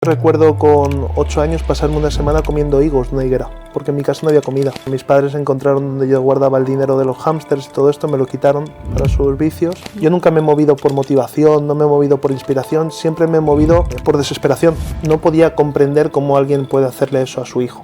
Recuerdo con 8 años pasarme una semana comiendo higos de una higuera, porque en mi casa no había comida. Mis padres encontraron donde yo guardaba el dinero de los hámsters y todo esto, me lo quitaron para sus vicios. Yo nunca me he movido por motivación, no me he movido por inspiración, siempre me he movido por desesperación. No podía comprender cómo alguien puede hacerle eso a su hijo.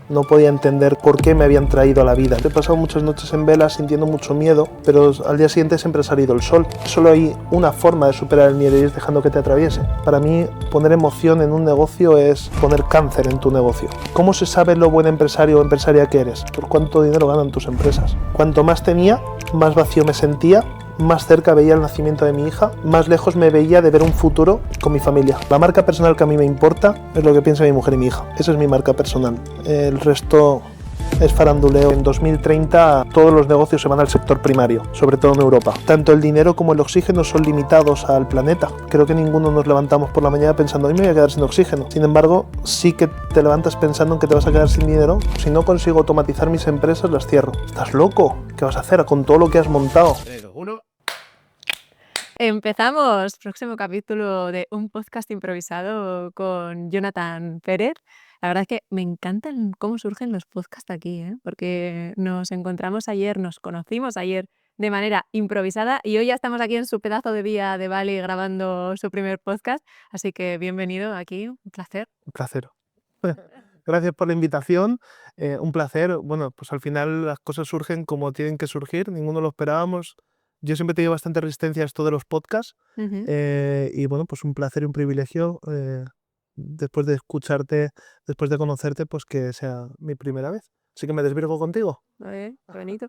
No podía entender por qué me habían traído a la vida. He pasado muchas noches en vela sintiendo mucho miedo, pero al día siguiente siempre ha salido el sol. Solo hay una forma de superar el miedo y es dejando que te atraviese. Para mí, poner emoción en un negocio es poner cáncer en tu negocio. ¿Cómo se sabe lo buen empresario o empresaria que eres? Por cuánto dinero ganan tus empresas. Cuanto más tenía, más vacío me sentía, más cerca veía el nacimiento de mi hija, más lejos me veía de ver un futuro con mi familia. La marca personal que a mí me importa es lo que piensa mi mujer y mi hija. Esa es mi marca personal. El resto es faranduleo. En 2030 todos los negocios se van al sector primario, sobre todo en Europa. Tanto el dinero como el oxígeno son limitados al planeta. Creo que ninguno nos levantamos por la mañana pensando hoy me voy a quedar sin oxígeno. Sin embargo, sí que te levantas pensando en que te vas a quedar sin dinero. Si no consigo automatizar mis empresas, las cierro. ¿Estás loco? ¿Qué vas a hacer con todo lo que has montado? 3, 2, 1. Empezamos, próximo capítulo de un podcast improvisado con Jonathan Pérez. La verdad es que me encantan cómo surgen los podcasts aquí, porque nos encontramos ayer, nos conocimos ayer de manera improvisada y hoy ya estamos aquí en su pedazo de día de Bali grabando su primer podcast. Así que bienvenido aquí, un placer. Un placer. Gracias por la invitación, un placer. Bueno, pues al final las cosas surgen como tienen que surgir, ninguno lo esperábamos. Yo siempre he tenido bastante resistencia a esto de los podcasts y bueno, pues un placer y un privilegio después de escucharte, después de conocerte, pues que sea mi primera vez. Así que me desvirgo contigo. Qué bonito.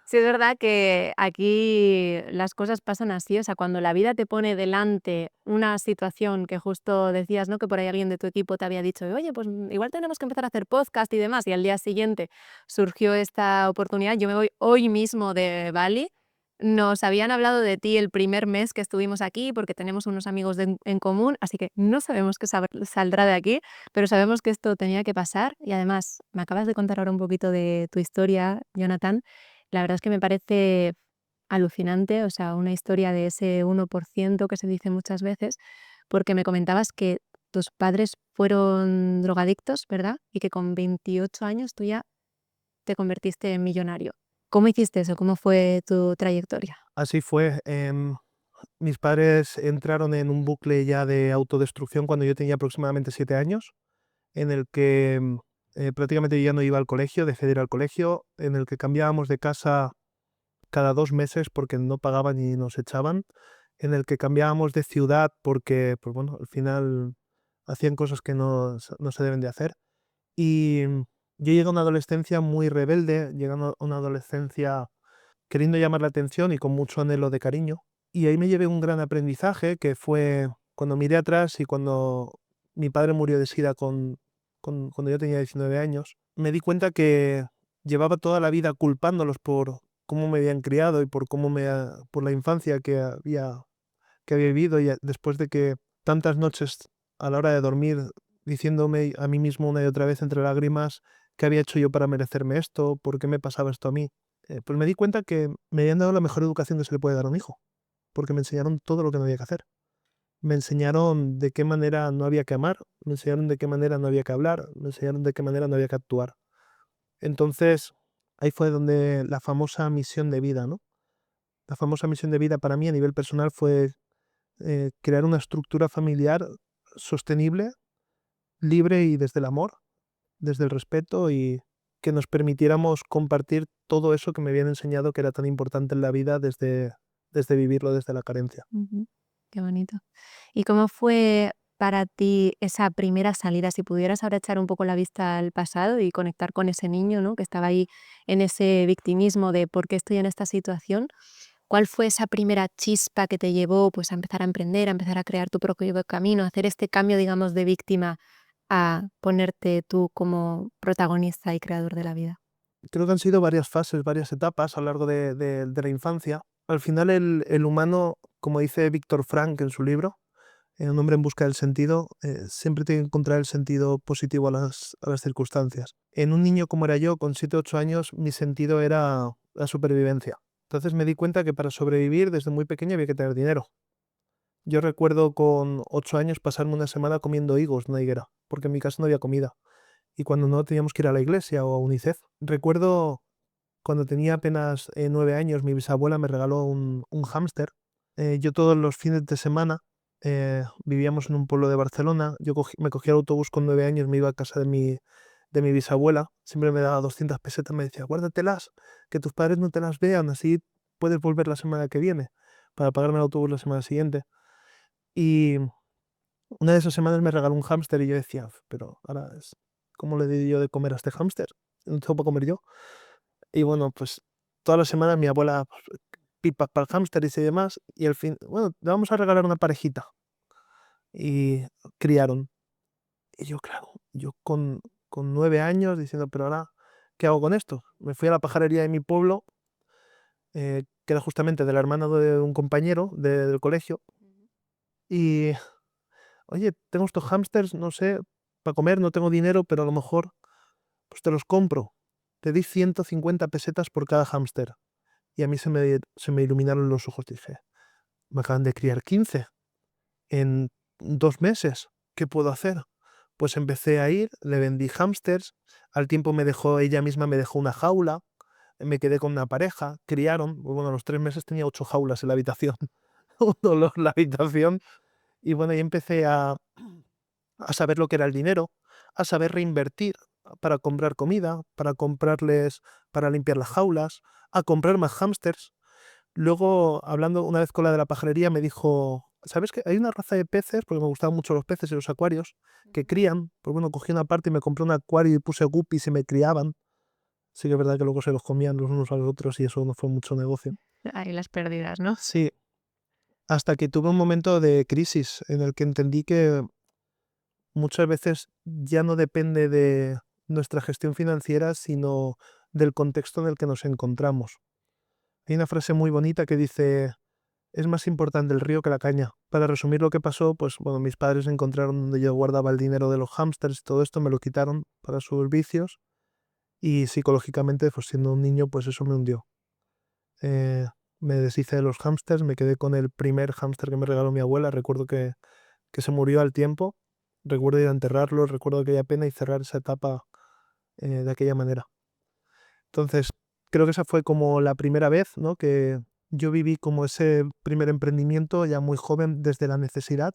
Sí, es verdad que aquí las cosas pasan así, o sea, cuando la vida te pone delante una situación que justo decías, ¿no? Que por ahí alguien de tu equipo te había dicho, oye, pues igual tenemos que empezar a hacer podcast y demás, y al día siguiente surgió esta oportunidad. Yo me voy hoy mismo de Bali. Nos habían hablado de ti el primer mes que estuvimos aquí porque tenemos unos amigos en común, así que no sabemos qué saldrá de aquí, pero sabemos que esto tenía que pasar y además me acabas de contar ahora un poquito de tu historia, Jonathan. La verdad es que me parece alucinante, o sea, una historia de ese 1% que se dice muchas veces, porque me comentabas que tus padres fueron drogadictos, ¿verdad? Y que con 28 años tú ya te convertiste en millonario. ¿Cómo hiciste eso? ¿Cómo fue tu trayectoria? Así fue. Mis padres entraron en un bucle ya de autodestrucción cuando yo tenía aproximadamente 7 años, en el que prácticamente yo ya no iba al colegio, dejé de ir al colegio, en el que cambiábamos de casa cada 2 meses porque no pagaban y nos echaban, en el que cambiábamos de ciudad porque, pues bueno, al final hacían cosas que no se deben de hacer. Y yo llegué a una adolescencia muy rebelde, llegando a una adolescencia queriendo llamar la atención y con mucho anhelo de cariño. Y ahí me llevé un gran aprendizaje que fue cuando miré atrás y cuando mi padre murió de SIDA cuando yo tenía 19 años, me di cuenta que llevaba toda la vida culpándolos por cómo me habían criado y por por la infancia que había vivido y después de que tantas noches a la hora de dormir diciéndome a mí mismo una y otra vez entre lágrimas qué había hecho yo para merecerme esto, por qué me pasaba esto a mí. Pues me di cuenta que me habían dado la mejor educación que se le puede dar a un hijo, porque me enseñaron todo lo que no había que hacer. Me enseñaron de qué manera no había que amar, me enseñaron de qué manera no había que hablar, me enseñaron de qué manera no había que actuar. Entonces, ahí fue donde la famosa misión de vida, ¿no? La famosa misión de vida para mí a nivel personal fue crear una estructura familiar sostenible, libre y desde el amor, desde el respeto y que nos permitiéramos compartir todo eso que me habían enseñado que era tan importante en la vida desde vivirlo desde la carencia. Ujú. Qué bonito. ¿Y cómo fue para ti esa primera salida? Si pudieras ahora echar un poco la vista al pasado y conectar con ese niño, ¿no? Que estaba ahí en ese victimismo de por qué estoy en esta situación. ¿Cuál fue esa primera chispa que te llevó pues, a empezar a emprender, a empezar a crear tu propio camino, a hacer este cambio, digamos, de víctima a ponerte tú como protagonista y creador de la vida? Creo que han sido varias fases, varias etapas a lo largo de la infancia. Al final el humano, como dice Víctor Frank en su libro, Un hombre en busca del sentido, siempre tiene que encontrar el sentido positivo a las circunstancias. En un niño como era yo, con 7 8 años, mi sentido era la supervivencia. Entonces me di cuenta que para sobrevivir desde muy pequeño había que tener dinero. Yo recuerdo con 8 años pasarme una semana comiendo higos en una higuera, porque en mi casa no había comida. Y cuando no teníamos que ir a la iglesia o a UNICEF. Recuerdo cuando tenía apenas 9 años, mi bisabuela me regaló un hámster. Yo todos los fines de semana vivíamos en un pueblo de Barcelona. Me cogía el autobús con 9 años, me iba a casa de mi bisabuela. Siempre me daba 200 pesetas, me decía, guárdatelas, que tus padres no te las vean, así puedes volver la semana que viene, para pagarme el autobús la semana siguiente. Y una de esas semanas me regaló un hámster y yo decía, pero ahora, ¿cómo le di yo de comer a este hámster? No tengo para comer yo. Y bueno, pues todas las semanas mi abuela, pues, pipas para el hámster y demás, y al fin, bueno, le vamos a regalar una parejita. Y criaron. Y yo, claro, yo con 9 años diciendo, pero ahora, ¿qué hago con esto? Me fui a la pajarería de mi pueblo, que era justamente de la hermana de un compañero del colegio, y, oye, tengo estos hámsters, no sé, para comer, no tengo dinero, pero a lo mejor pues te los compro. Te di 150 pesetas por cada hámster. Y a mí se me iluminaron los ojos. Dije, me acaban de criar 15 en 2 meses. ¿Qué puedo hacer? Pues empecé a ir, le vendí hámsters. Al tiempo ella misma me dejó una jaula. Me quedé con una pareja, criaron. Bueno, a los 3 meses tenía 8 jaulas en la habitación. Un dolor la habitación. Y bueno, y empecé a saber lo que era el dinero, a saber reinvertir para comprar comida, para limpiar las jaulas, a comprar más hámsters. Luego, hablando una vez con la de la pajarería, me dijo, ¿sabes qué? Hay una raza de peces, porque me gustaban mucho los peces y los acuarios, que crían. Pues bueno, cogí una parte y me compré un acuario y puse guppies y me criaban. Sí que es verdad que luego se los comían los unos a los otros y eso no fue mucho negocio. Ahí las pérdidas, ¿no? Sí, hasta que tuve un momento de crisis en el que entendí que muchas veces ya no depende de nuestra gestión financiera, sino del contexto en el que nos encontramos. Hay una frase muy bonita que dice, es más importante el río que la caña. Para resumir lo que pasó, pues bueno, mis padres encontraron donde yo guardaba el dinero de los hámsters y todo esto, me lo quitaron para sus vicios y psicológicamente, pues siendo un niño, pues eso me hundió. Eh, Me deshice de los hámsters, me quedé con el primer hámster que me regaló mi abuela, recuerdo que se murió al tiempo, recuerdo ir a enterrarlo, recuerdo aquella pena y cerrar esa etapa de aquella manera. Entonces, creo que esa fue como la primera vez, ¿no? Que yo viví como ese primer emprendimiento ya muy joven desde la necesidad.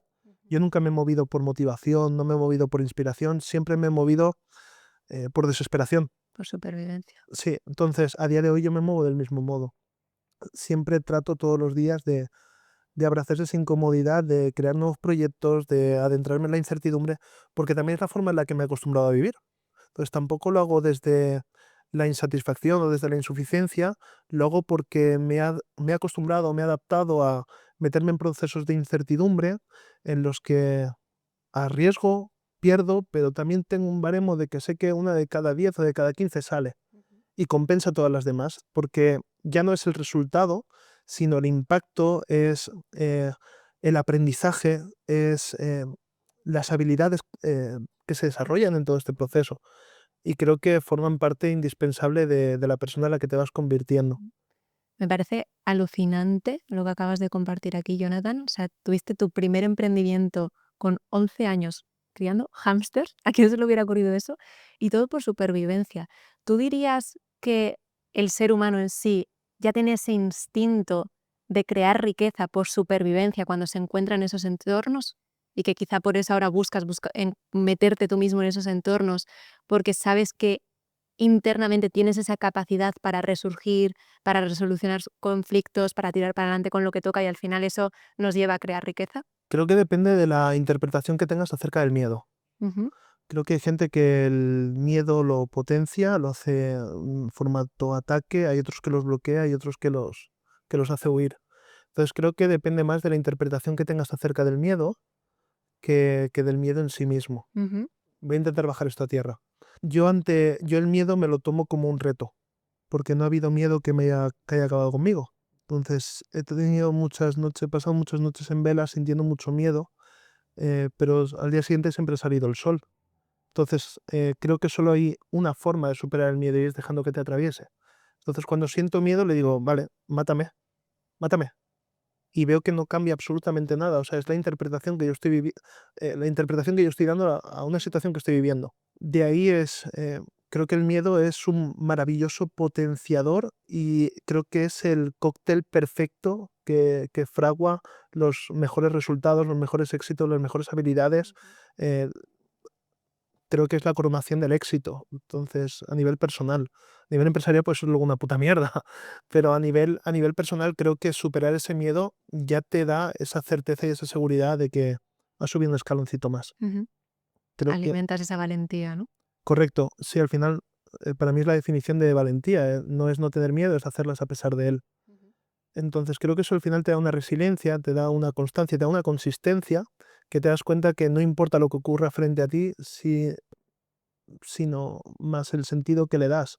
Yo nunca me he movido por motivación, no me he movido por inspiración, siempre me he movido por desesperación. Por supervivencia. Sí, entonces a día de hoy yo me muevo del mismo modo. Siempre trato todos los días de abrazar esa incomodidad, de crear nuevos proyectos, de adentrarme en la incertidumbre, porque también es la forma en la que me he acostumbrado a vivir. Entonces tampoco lo hago desde la insatisfacción o desde la insuficiencia, lo hago porque me he acostumbrado, me he adaptado a meterme en procesos de incertidumbre en los que arriesgo, pierdo, pero también tengo un baremo de que sé que una de cada 10 o de cada 15 sale y compensa a todas las demás, porque ya no es el resultado, sino el impacto, es el aprendizaje, es las habilidades que se desarrollan en todo este proceso. Y creo que forman parte indispensable de la persona en la que te vas convirtiendo. Me parece alucinante lo que acabas de compartir aquí, Jonathan. O sea, tuviste tu primer emprendimiento con 11 años criando hámsters. ¿A quién se le hubiera ocurrido eso? Y todo por supervivencia. ¿Tú dirías que el ser humano en sí ya tiene ese instinto de crear riqueza por supervivencia cuando se encuentra en esos entornos? Y que quizá por eso ahora buscas en meterte tú mismo en esos entornos, porque sabes que internamente tienes esa capacidad para resurgir, para resolucionar conflictos, para tirar para adelante con lo que toca y al final eso nos lleva a crear riqueza. Creo que depende de la interpretación que tengas acerca del miedo. Ujú. Creo que hay gente que el miedo lo potencia, lo hace en formato ataque, hay otros que los bloquea y otros que los hace huir. Entonces creo que depende más de la interpretación que tengas acerca del miedo que del miedo en sí mismo. Ujú. Voy a intentar bajar esto a tierra. Yo el miedo me lo tomo como un reto, porque no ha habido miedo que haya acabado conmigo. Entonces he tenido muchas noches, he pasado muchas noches en vela sintiendo mucho miedo, pero al día siguiente siempre ha salido el sol. Entonces creo que solo hay una forma de superar el miedo y es dejando que te atraviese. Entonces cuando siento miedo le digo, vale, mátame, mátame. y veo que no cambia absolutamente nada. O sea, es la interpretación que yo estoy la interpretación que yo estoy dando a una situación que estoy viviendo. De ahí creo que el miedo es un maravilloso potenciador y creo que es el cóctel perfecto que fragua los mejores resultados, los mejores éxitos, las mejores habilidades. eh, Creo que es la coronación del éxito. Entonces, a nivel personal. A nivel empresarial, pues es luego una puta mierda. Pero a nivel personal, creo que superar ese miedo ya te da esa certeza y esa seguridad de que has subido un escaloncito más. Ujú. Creo que, Alimentas esa valentía, ¿no? correcto, sí, al final, para mí es la definición de valentía. No es no tener miedo, es hacerlas a pesar de él. Ujú. Entonces, creo que eso al final te da una resiliencia, te da una constancia, te da una consistencia, que te das cuenta que no importa lo que ocurra frente a ti, sino más el sentido que le das.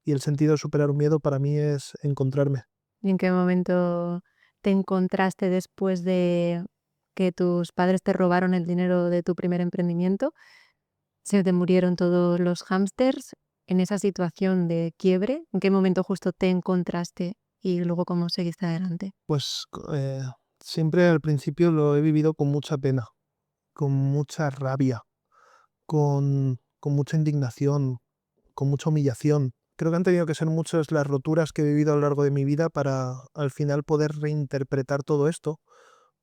Y el sentido de superar un miedo para mí es encontrarme. ¿Y en qué momento te encontraste después de que tus padres te robaron el dinero de tu primer emprendimiento? ¿Se te murieron todos los hámsters? En esa situación de quiebre, ¿en qué momento justo te encontraste y luego cómo seguiste adelante? Pues siempre al principio lo he vivido con mucha pena, con mucha rabia, con mucha indignación, con mucha humillación. Creo que han tenido que ser muchas las roturas que he vivido a lo largo de mi vida para al final poder reinterpretar todo esto,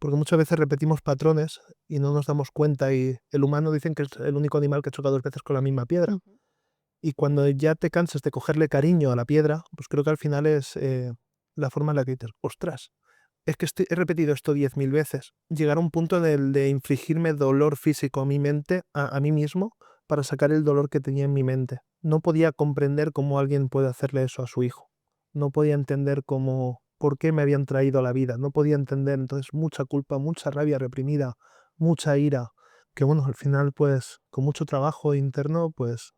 porque muchas veces repetimos patrones y no nos damos cuenta y el humano dicen que es el único animal que choca dos veces con la misma piedra. Ujú. Y cuando ya te cansas de cogerle cariño a la piedra, pues creo que al final es la forma en la que dices, ostras, es que he repetido esto 10.000 veces. Llegar a un punto en el de infligirme dolor físico a mi mente, a mí mismo, para sacar el dolor que tenía en mi mente. No podía comprender cómo alguien puede hacerle eso a su hijo. No podía entender por qué me habían traído a la vida. No podía entender, entonces, mucha culpa, mucha rabia reprimida, mucha ira, que bueno, al final, pues, con mucho trabajo interno, pues,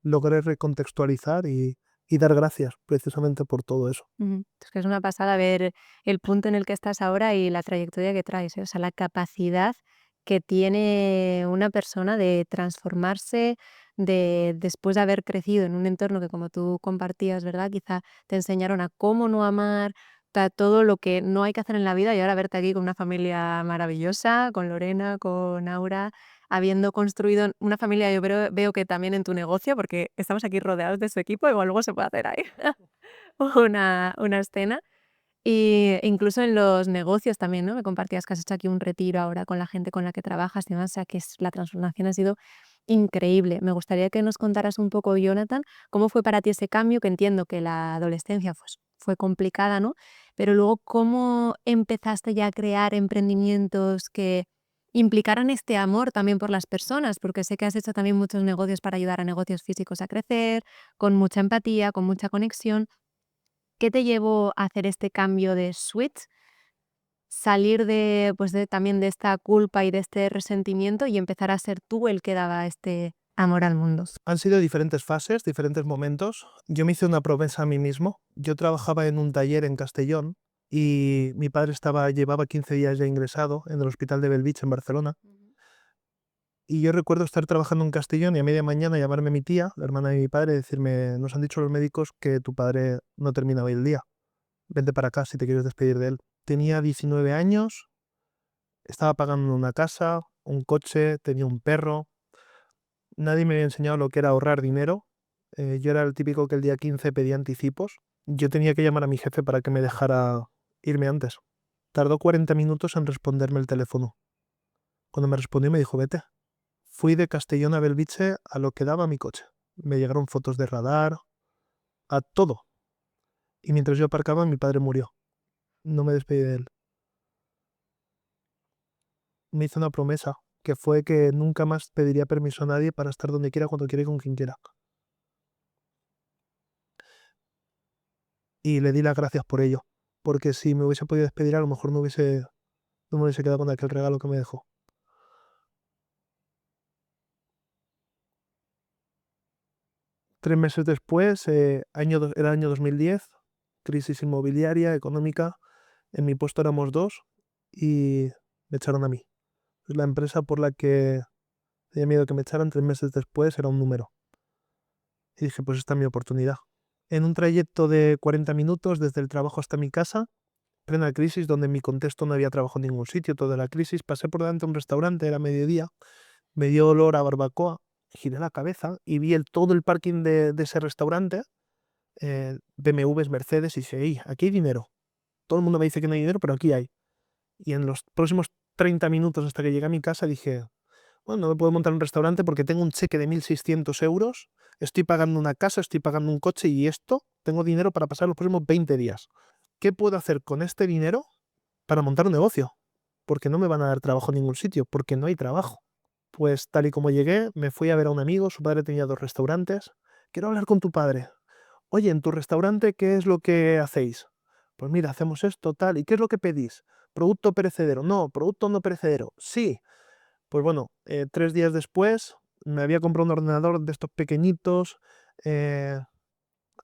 logré recontextualizar y dar gracias precisamente por todo eso. Ujú. Es que es una pasada ver el punto en el que estás ahora y la trayectoria que traes, ¿eh? O sea, la capacidad que tiene una persona de transformarse, de después de haber crecido en un entorno que, como tú compartías, ¿verdad? Quizá te enseñaron a cómo no amar, todo lo que no hay que hacer en la vida, y ahora verte aquí con una familia maravillosa, con Lorena, con Aura, habiendo construido una familia. Yo veo que también en tu negocio, porque estamos aquí rodeados de su equipo, igual luego se puede hacer ahí una escena. Y incluso en los negocios también, ¿no? Me compartías que has hecho aquí un retiro ahora con la gente con la que trabajas y demás, o sea, que la transformación ha sido increíble. Me gustaría que nos contaras un poco, Jonathan, cómo fue para ti ese cambio, que entiendo que la adolescencia, pues, fue complicada, ¿no? Pero luego, ¿cómo empezaste ya a crear emprendimientos que implicaran este amor también por las personas? Porque sé que has hecho también muchos negocios para ayudar a negocios físicos a crecer, con mucha empatía, con mucha conexión. ¿Qué te llevó a hacer este cambio de switch? Salir de, pues, también de esta culpa y de este resentimiento y empezar a ser tú el que daba este amor al mundo. Han sido diferentes fases, diferentes momentos. Yo me hice una promesa a mí mismo. Yo trabajaba en un taller en Castellón y mi padre llevaba 15 días ya ingresado en el hospital de Bellvitge en Barcelona. Ujú. Y yo recuerdo estar trabajando en Castellón y a media mañana llamarme mi tía, la hermana de mi padre, y decirme, nos han dicho los médicos que tu padre no termina hoy el día. Vente para acá si te quieres despedir de él. Tenía 19 años, estaba pagando una casa, un coche, tenía un perro. Nadie me había enseñado lo que era ahorrar dinero. Yo era el típico que el día 15 pedía anticipos. Yo tenía que llamar a mi jefe para que me dejara irme antes. Tardó 40 minutos en responderme el teléfono. Cuando me respondió me dijo, vete. Fui de Castellón a Belviche a lo que daba mi coche. Me llegaron fotos de radar, a todo. Y mientras yo aparcaba, mi padre murió. No me despedí de él. Me hizo una promesa, que fue que nunca más pediría permiso a nadie para estar donde quiera, cuando quiera y con quien quiera. Y le di las gracias por ello. Porque si me hubiese podido despedir, a lo mejor no me hubiese quedado con aquel regalo que me dejó. 3 meses después, era año 2010, crisis inmobiliaria, económica. En mi puesto éramos dos y me echaron a mí. La empresa por la que tenía miedo que me echaran 3 meses después era un número. Y dije, pues esta es mi oportunidad. En un trayecto de 40 minutos desde el trabajo hasta mi casa, plena crisis, donde en mi contexto no había trabajo en ningún sitio, toda la crisis, pasé por delante de un restaurante, era mediodía, me dio olor a barbacoa, giré la cabeza y vi todo el parking de ese restaurante, BMWs, Mercedes, y dije, "Ey, aquí hay dinero. Todo el mundo me dice que no hay dinero, pero aquí hay". Y en los próximos 30 minutos hasta que llegué a mi casa dije, bueno, no me puedo montar un restaurante porque tengo un cheque de 1.600 euros, estoy pagando una casa, estoy pagando un coche y tengo dinero para pasar los próximos 20 días. ¿Qué puedo hacer con este dinero para montar un negocio? Porque no me van a dar trabajo en ningún sitio, porque no hay trabajo. Pues tal y como llegué, me fui a ver a un amigo, su padre tenía 2 restaurantes. Quiero hablar con tu padre. Oye, en tu restaurante, ¿qué es lo que hacéis? Pues mira, hacemos esto, tal. ¿Y qué es lo que pedís? ¿Producto perecedero? No, producto no perecedero. Sí. Pues bueno, 3 días después me había comprado un ordenador de estos pequeñitos, eh,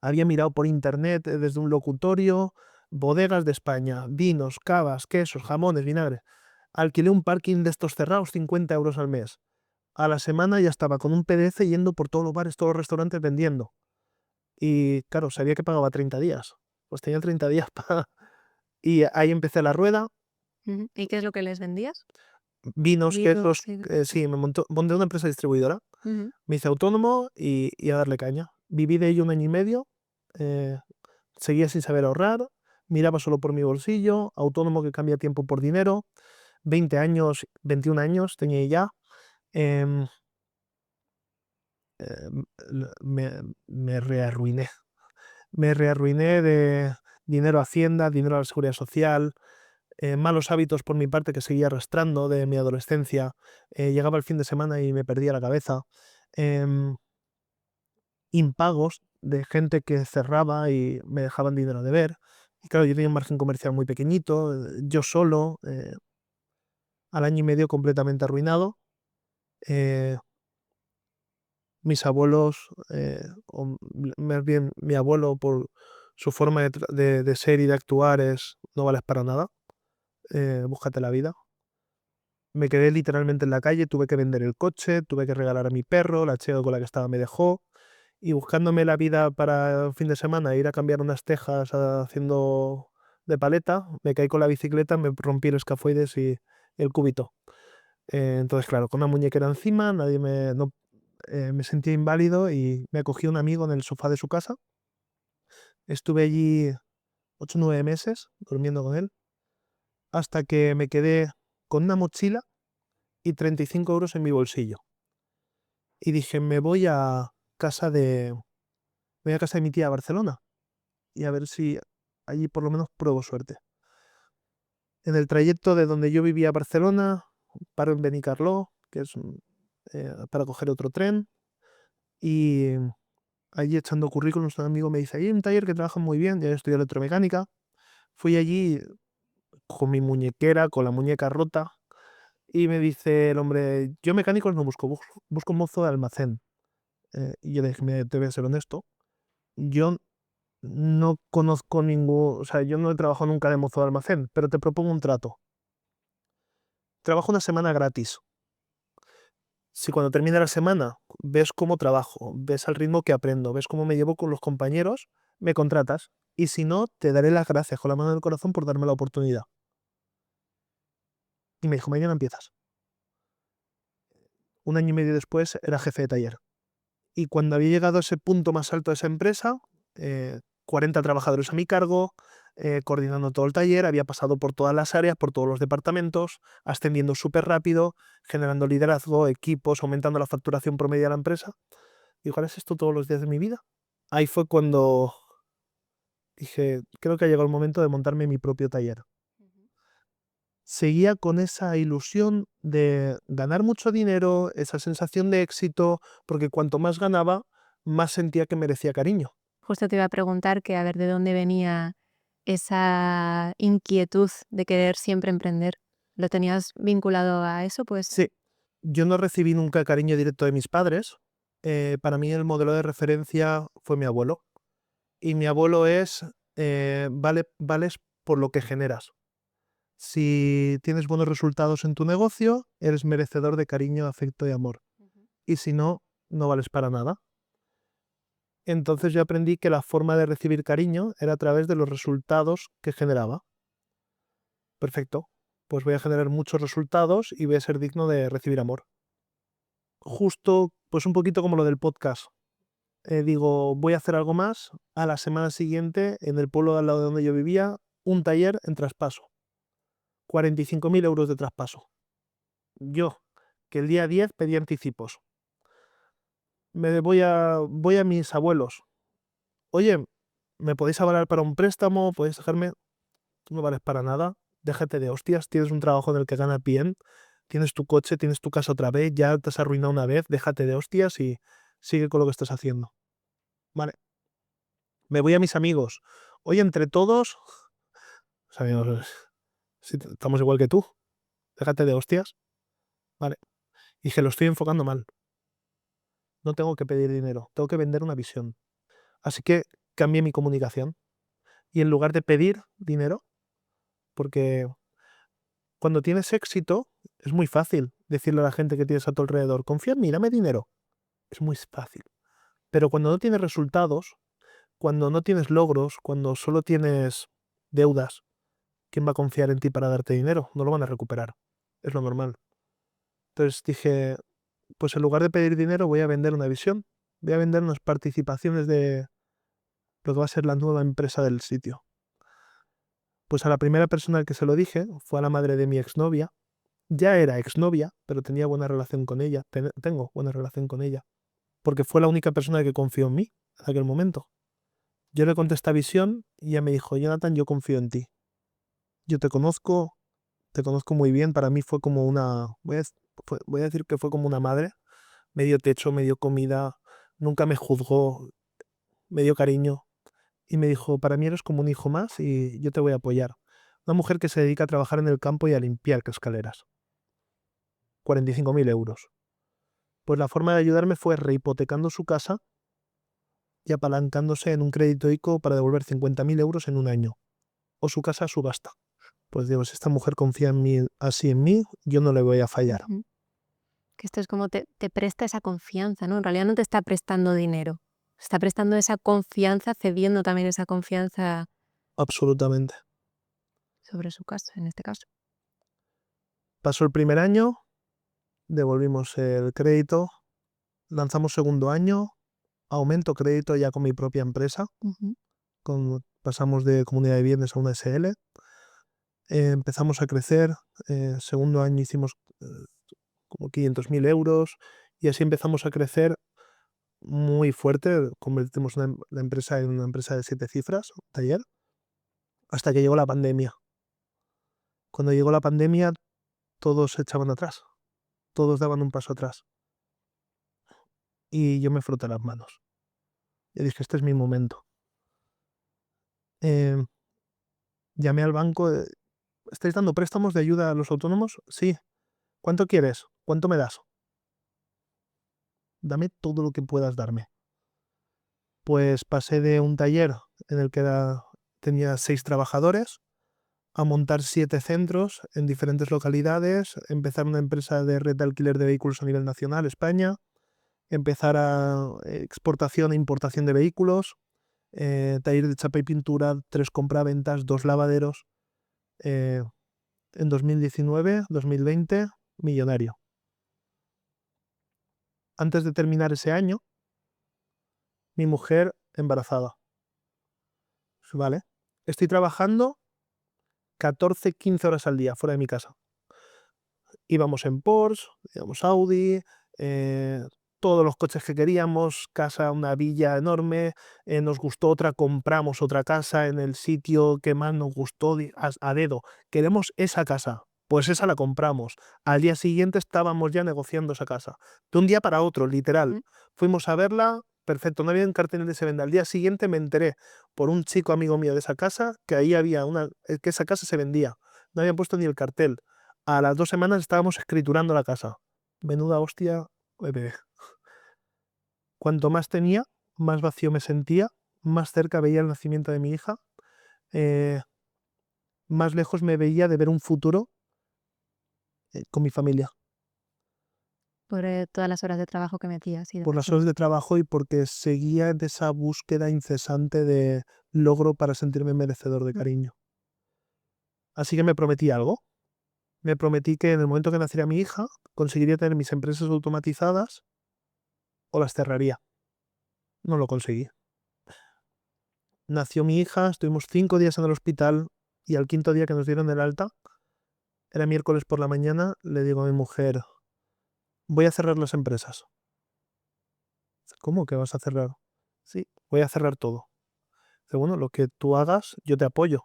había mirado por internet desde un locutorio, bodegas de España, vinos, cavas, quesos, jamones, vinagre. Alquilé un parking de estos cerrados, 50 euros al mes. A la semana ya estaba con un PDF yendo por todos los bares, todos los restaurantes vendiendo. Y claro, sabía que pagaba 30 días. Pues tenía 30 días para... Y ahí empecé la rueda, Ujú. ¿Y qué es lo que les vendías? vinos, Vino, quesos, sí. sí, monté una empresa distribuidora, Ujú. me hice autónomo y a darle caña. Viví de ello 1 año y medio, eh, seguía sin saber ahorrar, miraba solo por mi bolsillo, autónomo que cambia tiempo por dinero, 20 años, 21 años tenía ya. em, me rearruiné. Me rearruiné de dinero a Hacienda, dinero a la Seguridad Social, malos hábitos por mi parte que seguía arrastrando de mi adolescencia. Llegaba el fin de semana y me perdía la cabeza. em, Impagos de gente que cerraba y me dejaban dinero de ver. Y claro, yo tenía un margen comercial muy pequeñito, yo solo, al año y medio completamente arruinado. eh, Mis abuelos, más bien mi abuelo, por su forma de ser y de actuar, no vales para nada, búscate la vida. Me quedé literalmente en la calle, tuve que vender el coche, tuve que regalar a mi perro, la chica con la que estaba me dejó, y buscándome la vida para el fin de semana, ir a cambiar unas tejas haciendo de paleta, me caí con la bicicleta, me rompí el escafoides y el cúbito. Entonces, claro, con una muñequera encima, no, me sentía inválido y me acogió un amigo en el sofá de su casa. Estuve allí 8 o 9 meses durmiendo con él, hasta que me quedé con una mochila y 35 euros en mi bolsillo. Y dije, voy a casa de mi tía a Barcelona y a ver si allí por lo menos pruebo suerte. En el trayecto de donde yo vivía a Barcelona, paro en Benicarló, que es para coger otro tren, y allí echando currículums, un amigo me dice, hay un taller que trabaja muy bien, yo estudio electromecánica. Fui allí con mi muñequera, con la muñeca rota, y me dice el hombre, yo mecánicos no busco un mozo de almacén. Y yo le dije, "Mira, te voy a ser honesto, yo no conozco o sea, yo no he trabajado nunca de mozo de almacén, pero te propongo un trato. Trabajo una semana gratis. Si cuando termine la semana ves cómo trabajo, ves al ritmo que aprendo, ves cómo me llevo con los compañeros, me contratas. Y si no, te daré las gracias con la mano en el corazón por darme la oportunidad". Y me dijo, mañana empiezas. 1 año y medio después era jefe de taller. Y cuando había llegado a ese punto más alto de esa empresa, 40 trabajadores a mi cargo, coordinando todo el taller, había pasado por todas las áreas, por todos los departamentos, ascendiendo súper rápido, generando liderazgo, equipos, aumentando la facturación promedio de la empresa. Digo, ¿ahora es esto todos los días de mi vida? Ahí fue cuando dije, creo que ha llegado el momento de montarme mi propio taller. Seguía con esa ilusión de ganar mucho dinero, esa sensación de éxito, porque cuanto más ganaba, más sentía que merecía cariño. Justo te iba a preguntar que a ver de dónde venía esa inquietud de querer siempre emprender. ¿Lo tenías vinculado a eso? Pues Sí, yo no recibí nunca cariño directo de mis padres. Para mí el modelo de referencia fue mi abuelo. Y mi abuelo vales por lo que generas. Si tienes buenos resultados en tu negocio, eres merecedor de cariño, afecto y amor. Y si no, no vales para nada. Entonces yo aprendí que la forma de recibir cariño era a través de los resultados que generaba. Perfecto. Pues voy a generar muchos resultados y voy a ser digno de recibir amor. Justo, pues un poquito como lo del podcast. Digo, voy a hacer algo más. A la semana siguiente, en el pueblo de al lado de donde yo vivía, un taller en traspaso. 45.000 euros de traspaso. Yo, que el día 10 pedí anticipos. Voy a mis abuelos. Oye, ¿me podéis avalar para un préstamo? ¿Podéis dejarme? Tú no vales para nada. Déjate de hostias. Tienes un trabajo en el que ganas bien. Tienes tu coche, tienes tu casa otra vez. Ya te has arruinado una vez. Déjate de hostias y sigue con lo que estás haciendo. Vale. Me voy a mis amigos. Oye, entre todos, sabemos, si estamos igual que tú. Déjate de hostias. Vale. Y dije, lo estoy enfocando mal. No tengo que pedir dinero. Tengo que vender una visión. Así que cambié mi comunicación. Y en lugar de pedir dinero, porque cuando tienes éxito, es muy fácil decirle a la gente que tienes a tu alrededor, confía en mí, dame dinero. Es muy fácil. Pero cuando no tienes resultados, cuando no tienes logros, cuando solo tienes deudas, ¿quién va a confiar en ti para darte dinero? No lo van a recuperar. Es lo normal. Entonces dije, pues en lugar de pedir dinero, voy a vender una visión. Voy a vender unas participaciones de lo que va a ser la nueva empresa del sitio. Pues a la primera persona al que se lo dije fue a la madre de mi exnovia. Ya era exnovia, pero tenía buena relación con ella. Tengo buena relación con ella. Porque fue la única persona que confió en mí en aquel momento. Yo le conté esta visión y ella me dijo, Jonathan, yo confío en ti. Yo te conozco muy bien. Para mí fue como una, voy a decir que fue como una madre. Me dio techo, me dio comida, nunca me juzgó, me dio cariño. Y me dijo, para mí eres como un hijo más y yo te voy a apoyar. Una mujer que se dedica a trabajar en el campo y a limpiar escaleras. 45.000 euros. Pues la forma de ayudarme fue rehipotecando su casa y apalancándose en un crédito ICO para devolver 50.000 euros en un año. O su casa a subasta. Pues digo, si esta mujer confía en mí, así en mí, yo no le voy a fallar. Ujú. Que esto es como te presta esa confianza, ¿no? En realidad no te está prestando dinero. Está prestando esa confianza, cediendo también esa confianza Absolutamente. sobre su casa, en este caso. Pasó el primer año, devolvimos el crédito, lanzamos segundo año, aumento crédito ya con mi propia empresa, Ujú. pasamos de comunidad de bienes a una SL, empezamos a crecer, segundo año hicimos como 500.000 euros y así empezamos a crecer muy fuerte, convertimos la empresa en una empresa de 7 cifras, un taller, hasta que llegó la pandemia. Cuando llegó la pandemia, todos se echaban atrás, todos daban un paso atrás. Y yo me froté las manos. Y dije, este es mi momento. Eh, Llamé al banco, ¿estáis dando préstamos de ayuda a los autónomos? Sí. ¿Cuánto quieres? ¿Cuánto me das? Dame todo lo que puedas darme. Pues pasé de un taller en el que tenía 6 trabajadores a montar 7 centros en diferentes localidades, empezar una empresa de red de alquiler de vehículos a nivel nacional, España, empezar a exportación e importación de vehículos, taller de chapa y pintura, 3 compraventas, 2 lavaderos. En 2019, 2020, millonario. Antes de terminar ese año, mi mujer embarazada. ¿Vale? Estoy trabajando 14, 15 horas al día fuera de mi casa. Íbamos en Porsche, íbamos Audi, todos los coches que queríamos, casa, una villa enorme, nos gustó otra, compramos otra casa en el sitio que más nos gustó a dedo. Queremos esa casa, pues esa la compramos. Al día siguiente estábamos ya negociando esa casa. De un día para otro, literal. Ujú. Fuimos a verla, perfecto, no había un cartel de se vende. Al día siguiente me enteré por un chico amigo mío de esa casa que ahí había que esa casa se vendía. No habían puesto ni el cartel. A las 2 semanas estábamos escriturando la casa. Menuda hostia, bebé. Cuanto más tenía, más vacío me sentía, más cerca veía el nacimiento de mi hija, eh, más lejos me veía de ver un futuro con mi familia. Por todas las horas de trabajo que metías y Por demás, las ¿no? horas de trabajo y porque seguía en esa búsqueda incesante de logro para sentirme merecedor de Mm. cariño. Así que me prometí algo. Me prometí que en el momento que naciera mi hija, conseguiría tener mis empresas automatizadas o las cerraría. No lo conseguí. Nació mi hija, estuvimos 5 días en el hospital y al quinto día que nos dieron el alta, era miércoles por la mañana, le digo a mi mujer, voy a cerrar las empresas. ¿Cómo que vas a cerrar? Sí, voy a cerrar todo. Dice, bueno, lo que tú hagas, yo te apoyo.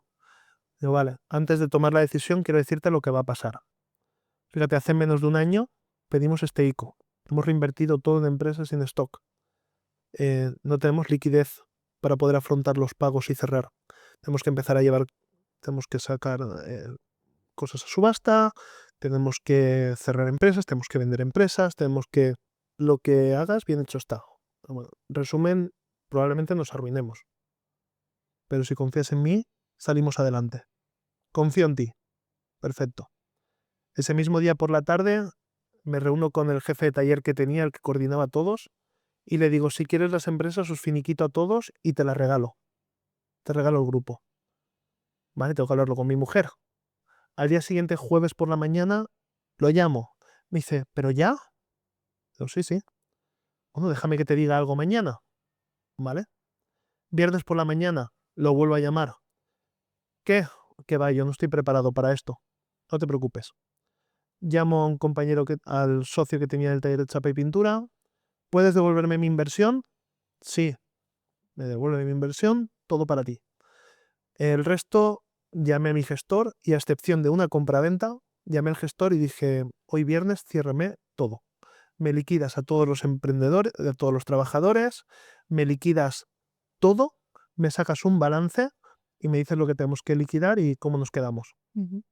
Digo, vale, antes de tomar la decisión quiero decirte lo que va a pasar. Fíjate, hace menos de un año pedimos este ICO. Hemos reinvertido todo en empresas sin stock. No tenemos liquidez para poder afrontar los pagos y cerrar. Tenemos que empezar a llevar, tenemos que sacar cosas a subasta, tenemos que cerrar empresas, tenemos que vender empresas, tenemos que... Lo que hagas, bien hecho está. Bueno, resumen, probablemente nos arruinemos. Pero si confías en mí, salimos adelante. Confío en ti. Perfecto. Ese mismo día por la tarde me reúno con el jefe de taller que tenía, el que coordinaba a todos, y le digo, si quieres las empresas, os finiquito a todos y te las regalo. Te regalo el grupo. Vale, tengo que hablarlo con mi mujer. Al día siguiente, jueves por la mañana, lo llamo. Me dice, ¿pero ya? Digo, sí, sí. Bueno, déjame que te diga algo mañana. ¿Vale? Viernes por la mañana, lo vuelvo a llamar. ¿Qué? Que va, yo no estoy preparado para esto. No te preocupes. Llamo a un compañero, al socio que tenía el taller de chapa y pintura. ¿Puedes devolverme mi inversión? Sí. Me devuelve mi inversión, todo para ti. El resto, llamé a mi gestor y a excepción de una compraventa, llamé al gestor y dije, hoy viernes ciérrame todo. Me liquidas a todos los emprendedores, a todos los trabajadores, me liquidas todo, me sacas un balance y me dices lo que tenemos que liquidar y cómo nos quedamos. Ujú.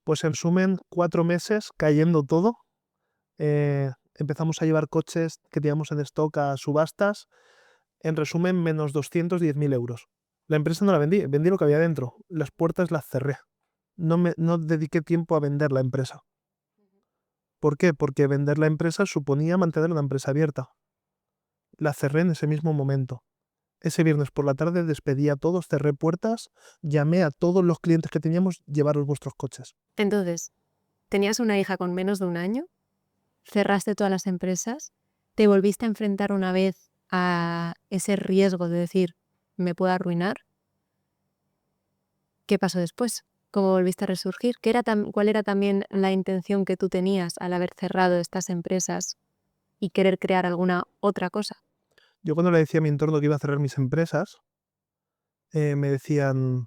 Pues en resumen, 4 meses cayendo todo. Empezamos a llevar coches que teníamos en stock a subastas. En resumen, menos 210.000 euros. La empresa no la vendí, vendí lo que había dentro. Las puertas las cerré. No dediqué tiempo a vender la empresa. ¿Por qué? Porque vender la empresa suponía mantener la empresa abierta. La cerré en ese mismo momento. Ese viernes por la tarde despedí a todos, cerré puertas, llamé a todos los clientes que teníamos, llevaros vuestros coches. Entonces, tenías una hija con menos de un año, cerraste todas las empresas, te volviste a enfrentar una vez a ese riesgo de decir, me puedo arruinar. ¿Qué pasó después? ¿Cómo volviste a resurgir? ¿Cuál era también la intención que tú tenías al haber cerrado estas empresas y querer crear alguna otra cosa? Yo cuando le decía a mi entorno que iba a cerrar mis empresas, me decían,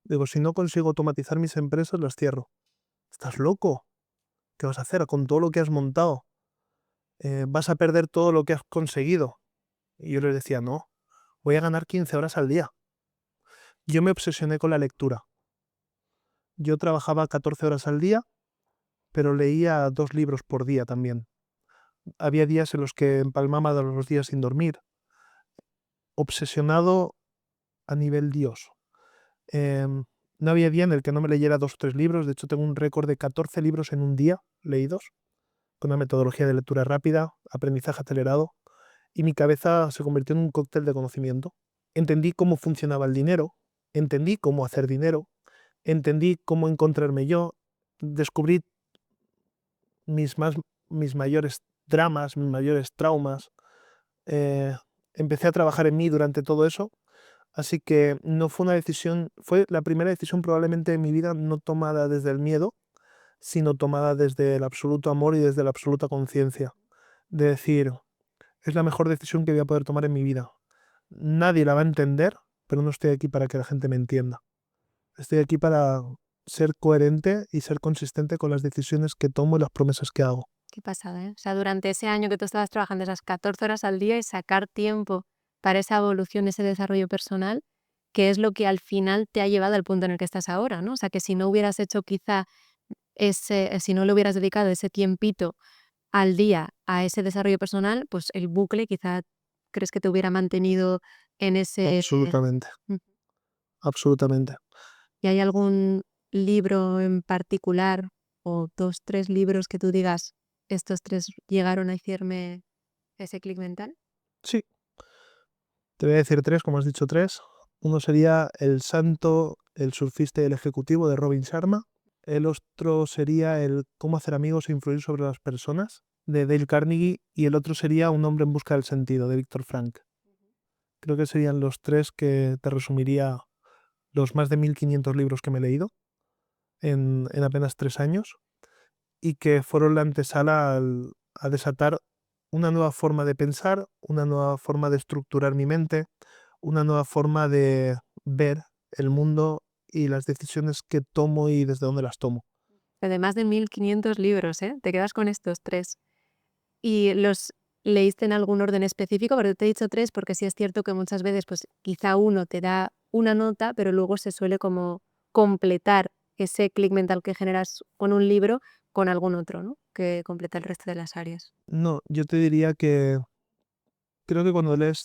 digo, si no consigo automatizar mis empresas, las cierro. ¿Estás loco? ¿Qué vas a hacer con todo lo que has montado? Vas a perder todo lo que has conseguido. Y yo les decía, no, voy a ganar 15 horas al día. Yo me obsesioné con la lectura. Yo trabajaba 14 horas al día, pero leía 2 libros por día también. Había días en los que empalmaba los días sin dormir. Obsesionado a nivel Dios. No había día en el que no me leyera 2 o 3 libros. De hecho, tengo un récord de 14 libros en un día leídos, con una metodología de lectura rápida, aprendizaje acelerado, y mi cabeza se convirtió en un cóctel de conocimiento. Entendí cómo funcionaba el dinero, entendí cómo hacer dinero, entendí cómo encontrarme yo, descubrí mis mayores dramas, mis mayores traumas. eh, Empecé a trabajar en mí durante todo eso, así que no fue una decisión, fue la primera decisión probablemente en mi vida no tomada desde el miedo, sino tomada desde el absoluto amor y desde la absoluta conciencia, de decir, es la mejor decisión que voy a poder tomar en mi vida. Nadie la va a entender, pero no estoy aquí para que la gente me entienda. Estoy aquí para ser coherente y ser consistente con las decisiones que tomo y las promesas que hago. Qué pasada, ¿eh? O sea, durante ese año que tú estabas trabajando esas 14 horas al día y sacar tiempo para esa evolución, ese desarrollo personal, que es lo que al final te ha llevado al punto en el que estás ahora, ¿no? O sea, que si no hubieras hecho quizá si no le hubieras dedicado ese tiempito al día a ese desarrollo personal, pues el bucle quizá crees que te hubiera mantenido en ese... Absolutamente, Mm. absolutamente. ¿Y hay algún libro en particular o 2, 3 libros que tú digas, estos 3 llegaron a hacerme ese clic mental? Sí, te voy a decir 3, como has dicho 3. Uno sería El Santo El surfista y el ejecutivo de Robin Sharma. El otro sería el Cómo hacer amigos e influir sobre las personas de Dale Carnegie. Y el otro sería Un hombre en busca del sentido de Viktor Frank. Creo que serían los tres que te resumiría los más de 1500 libros que me he leído en apenas 3 años y que fueron la antesala a desatar una nueva forma de pensar, una nueva forma de estructurar mi mente, una nueva forma de ver el mundo y las decisiones que tomo y desde dónde las tomo. Además de 1500 libros, ¿eh? Te quedas con estos tres. ¿Y los leíste en algún orden específico? Porque te he dicho tres porque sí es cierto que muchas veces pues quizá uno te da una nota, pero luego se suele como completar ese clic mental que generas con un libro con algún otro, ¿no? Que completa el resto de las áreas. No, yo te diría que creo que cuando lees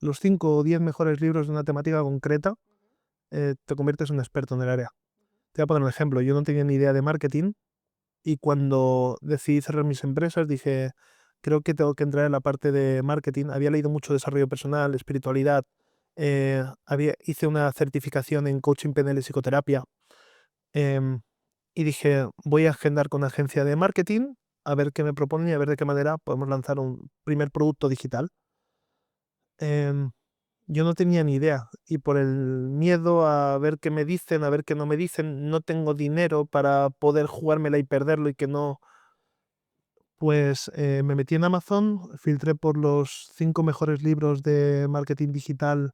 los 5 o 10 mejores libros de una temática concreta, te conviertes en un experto en el área. Te voy a poner un ejemplo. Yo no tenía ni idea de marketing y cuando decidí cerrar mis empresas dije, creo que tengo que entrar en la parte de marketing. Había leído mucho desarrollo personal, espiritualidad, hice una certificación en coaching PNL y psicoterapia em, y dije, voy a agendar con una agencia de marketing a ver qué me proponen y a ver de qué manera podemos lanzar un primer producto digital. Em, yo no tenía ni idea y por el miedo a ver qué me dicen, a ver qué no me dicen, no tengo dinero para poder jugármela y perderlo y que no, pues me metí en Amazon, filtré por los 5 mejores libros de marketing digital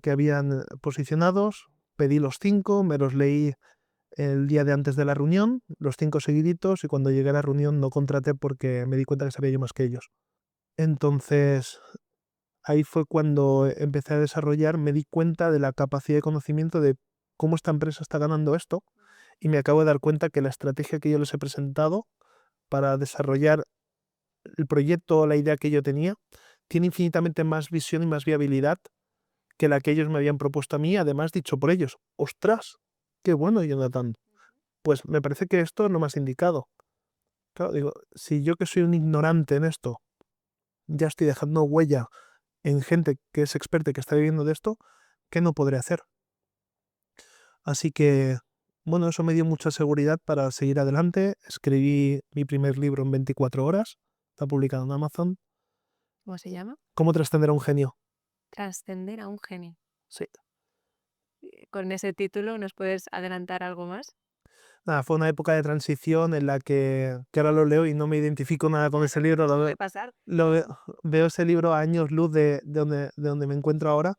que habían posicionados, pedí los 5, me los leí el día de antes de la reunión, los 5 seguiditos, y cuando llegué a la reunión no contraté porque me di cuenta que sabía yo más que ellos. Entonces, ahí fue cuando empecé a desarrollar, me di cuenta de la capacidad de conocimiento de cómo esta empresa está ganando esto y me acabo de dar cuenta que la estrategia que yo les he presentado para desarrollar el proyecto o la idea que yo tenía tiene infinitamente más visión y más viabilidad que la que ellos me habían propuesto a mí, además dicho por ellos. ¡Ostras! ¡Qué bueno, Jonathan! Pues me parece que esto es lo más indicado. Claro, digo, si yo que soy un ignorante en esto, ya estoy dejando huella en gente que es experta y que está viviendo de esto, ¿qué no podré hacer? Así que, bueno, eso me dio mucha seguridad para seguir adelante. Escribí mi primer libro en 24 horas, está publicado en Amazon. ¿Cómo se llama? ¿Cómo trascender a un genio? Trascender a un genio. Sí. Con ese título, ¿nos puedes adelantar algo más? Nada, fue una época de transición en la que ahora lo leo y no me identifico nada con ese libro. Puede pasar. Veo ese libro a años luz de donde me encuentro ahora.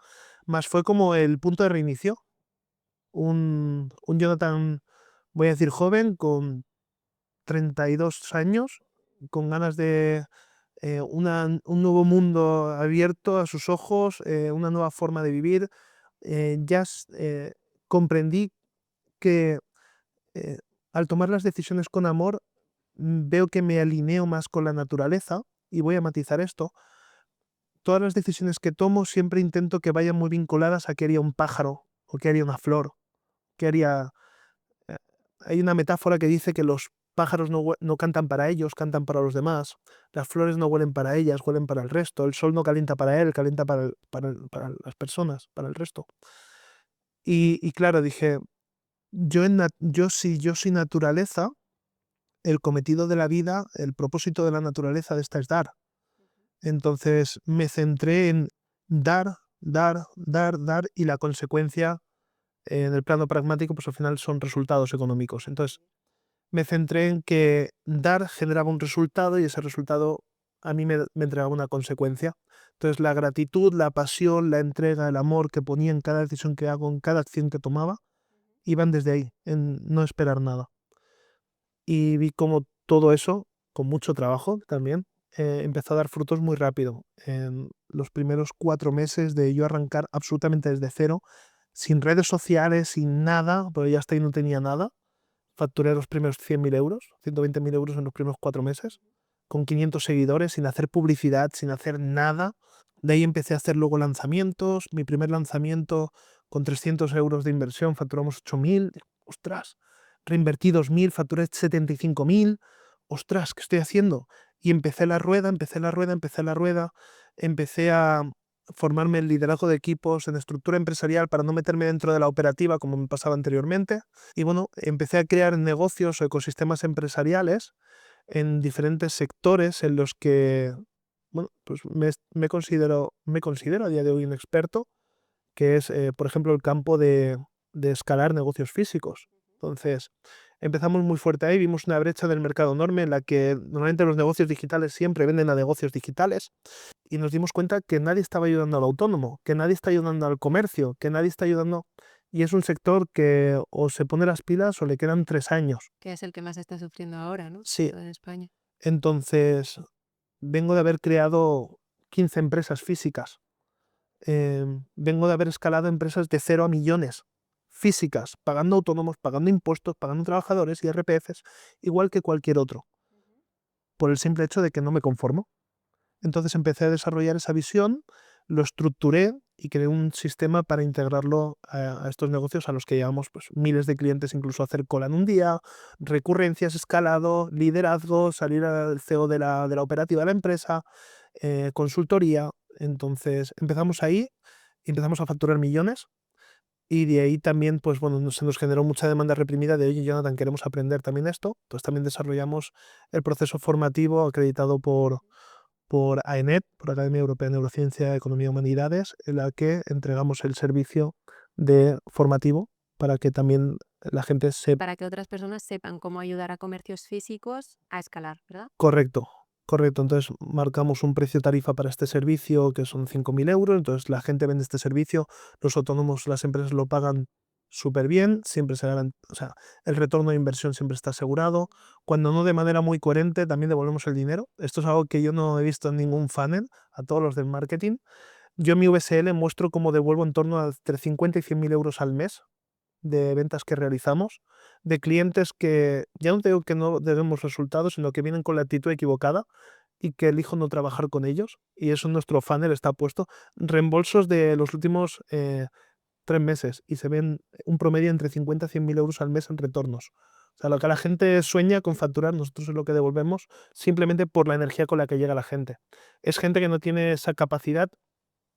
Más fue como el punto de reinicio. Un Jonathan, voy a decir joven, con 32 años, con ganas de un nuevo mundo abierto a sus ojos, una nueva forma de vivir. Comprendí que eh, al tomar las decisiones con amor, veo que me alineo más con la naturaleza y voy a matizar esto. Todas las decisiones que tomo siempre intento que vayan muy vinculadas a qué haría un pájaro o qué haría una flor, qué haría. eh, Hay una metáfora que dice que los pájaros no cantan para ellos, cantan para los demás. Las flores no huelen para ellas, huelen para el resto. El sol no calienta para él, calienta para las personas, para el resto. Y claro, dije, si yo soy naturaleza, el cometido de la vida, el propósito de la naturaleza de esta es dar. Entonces me centré en dar, dar, dar, dar y la consecuencia en el plano pragmático pues al final son resultados económicos. Entonces me centré en que dar generaba un resultado y ese resultado a mí me entregaba una consecuencia. Entonces la gratitud, la pasión, la entrega, el amor que ponía en cada decisión que hago, en cada acción que tomaba, iban desde ahí, en no esperar nada. Y vi como todo eso, con mucho trabajo también, empezó a dar frutos muy rápido. En los primeros 4 meses de yo arrancar absolutamente desde cero, sin redes sociales, sin nada, porque ya hasta ahí no tenía nada, facturé los primeros 100.000 euros, 120.000 euros en los primeros 4 meses, con 500 seguidores, sin hacer publicidad, sin hacer nada. De ahí empecé a hacer luego lanzamientos. Mi primer lanzamiento con 300 euros de inversión facturamos 8.000. ¡Ostras! Reinvertí 2.000, facturé 75.000. ¡Ostras! ¿Qué estoy haciendo? Y empecé la rueda, empecé la rueda, empecé la rueda. Empecé a formarme en liderazgo de equipos, en estructura empresarial para no meterme dentro de la operativa como me pasaba anteriormente. Y bueno, empecé a crear negocios o ecosistemas empresariales en diferentes sectores en los que, bueno, pues me considero a día de hoy un experto, que es, por ejemplo, el campo de escalar negocios físicos. Entonces, empezamos muy fuerte ahí, vimos una brecha del mercado enorme en la que normalmente los negocios digitales siempre venden a negocios digitales y nos dimos cuenta que nadie estaba ayudando al autónomo, que nadie está ayudando al comercio, que nadie está ayudando... Y es un sector que o se pone las pilas o le quedan 3 años. Que es el que más está sufriendo ahora, ¿no? Sí, Todo en España. entonces vengo de haber creado 15 empresas físicas. Vengo de haber escalado empresas de 0 a millones físicas, pagando autónomos, pagando impuestos, pagando trabajadores y IRPFs, igual que cualquier otro, por el simple hecho de que no me conformo. Entonces empecé a desarrollar esa visión, lo estructuré y creé un sistema para integrarlo a estos negocios a los que llevamos pues, miles de clientes, incluso hacer cola en un día, recurrencias, escalado, liderazgo, salir al CEO de la operativa de la empresa, consultoría. Entonces empezamos ahí, empezamos a facturar millones y de ahí también, pues bueno, se nos generó mucha demanda reprimida de, oye, Jonathan, queremos aprender también esto. Entonces también desarrollamos el proceso formativo acreditado por AENET, por Academia Europea de Neurociencia, Economía y Humanidades, en la que entregamos el servicio de formativo para que también la gente sepa. Para que otras personas sepan cómo ayudar a comercios físicos a escalar, ¿verdad? Correcto, correcto. Entonces marcamos un precio tarifa para este servicio que son 5.000 euros. Entonces la gente vende este servicio, los autónomos, las empresas lo pagan súper bien, siempre o sea, el retorno de inversión siempre está asegurado. Cuando no de manera muy coherente, también devolvemos el dinero. Esto es algo que yo no he visto en ningún funnel, a todos los del marketing. Yo en mi VSL muestro cómo devuelvo en torno a entre 50 y 100.000 euros al mes de ventas que realizamos, de clientes que ya no te digo que no debemos resultados, sino que vienen con la actitud equivocada y que elijo no trabajar con ellos. Y eso en nuestro funnel está puesto. Reembolsos de los últimos 3 meses y se ven un promedio entre 50 y 100.000 euros al mes en retornos. O sea, lo que la gente sueña con facturar, nosotros es lo que devolvemos simplemente por la energía con la que llega la gente. Es gente que no tiene esa capacidad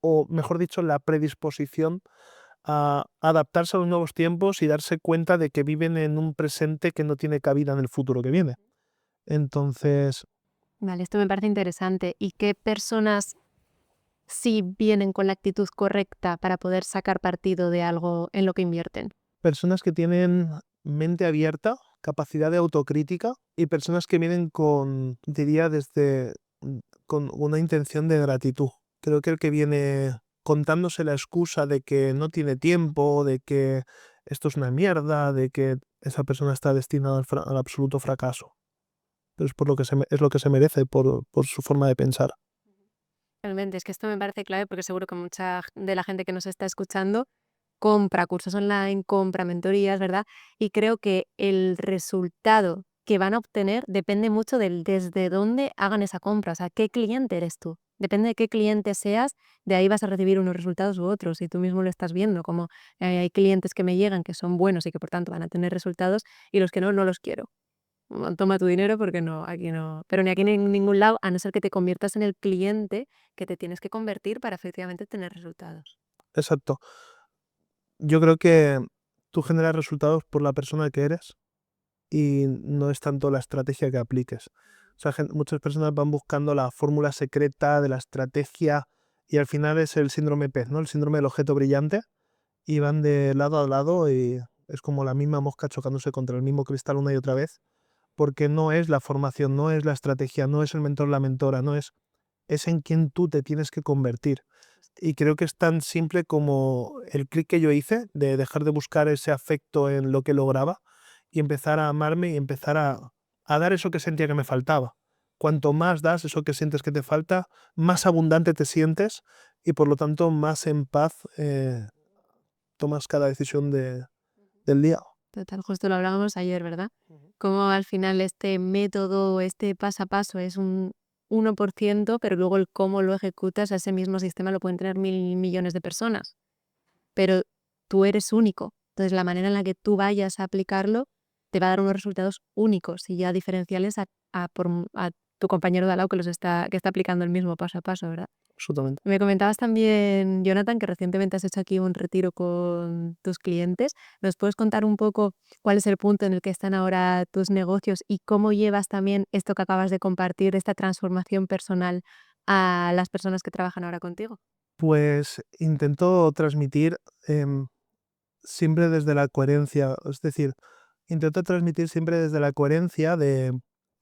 o, mejor dicho, la predisposición a adaptarse a los nuevos tiempos y darse cuenta de que viven en un presente que no tiene cabida en el futuro que viene. Entonces, Vale, esto me parece interesante. ¿Y qué personas sí vienen con la actitud correcta para poder sacar partido de algo en lo que invierten? personas que tienen mente abierta, capacidad de autocrítica y personas que vienen con, diría, con una intención de gratitud. Creo que el que viene contándose la excusa de que no tiene tiempo, de que esto es una mierda, de que esa persona está destinada al absoluto fracaso. Pero es por lo que es lo que se merece, por su forma de pensar. Realmente, es que esto me parece clave porque seguro que mucha de la gente que nos está escuchando compra cursos online, compra mentorías, ¿verdad? Y creo que el resultado que van a obtener depende mucho del desde dónde hagan esa compra, o sea, qué cliente eres tú. Depende de qué cliente seas, de ahí vas a recibir unos resultados u otros. Y tú mismo lo estás viendo, como hay clientes que me llegan que son buenos y que por tanto van a tener resultados y los que no, no los quiero. Toma tu dinero porque no, aquí no. Pero ni aquí ni en ningún lado, a no ser que te conviertas en el cliente que te tienes que convertir para efectivamente tener resultados. Exacto. Yo creo que tú generas resultados por la persona que eres y no es tanto la estrategia que apliques. O sea, muchas personas van buscando la fórmula secreta de la estrategia y al final es el síndrome PEZ, ¿no? El síndrome del objeto brillante, y van de lado a lado y es como la misma mosca chocándose contra el mismo cristal una y otra vez, porque no es la formación, no es la estrategia, no es el mentor, la mentora, no es en quien tú te tienes que convertir. Y creo que es tan simple como el clic que yo hice de dejar de buscar ese afecto en lo que lograba y empezar a amarme y empezar a dar eso que sentía que me faltaba. Cuanto más das eso que sientes que te falta, más abundante te sientes y por lo tanto más en paz tomas cada decisión del día. Total, justo lo hablábamos ayer, ¿verdad? Ujú. Como al final este método, este paso a paso es un 1%, pero luego el cómo lo ejecutas, a ese mismo sistema lo pueden tener 1.000 millones de personas. Pero tú eres único. Entonces, la manera en la que tú vayas a aplicarlo te va a dar unos resultados únicos y ya diferenciales a tu compañero de al lado que está aplicando el mismo paso a paso, ¿verdad? absolutamente. Me comentabas también, Jonathan, que recientemente has hecho aquí un retiro con tus clientes. ¿Nos puedes contar un poco cuál es el punto en el que están ahora tus negocios y cómo llevas también esto que acabas de compartir, esta transformación personal a las personas que trabajan ahora contigo? Pues intento transmitir siempre desde la coherencia, es decir, intento transmitir siempre desde la coherencia de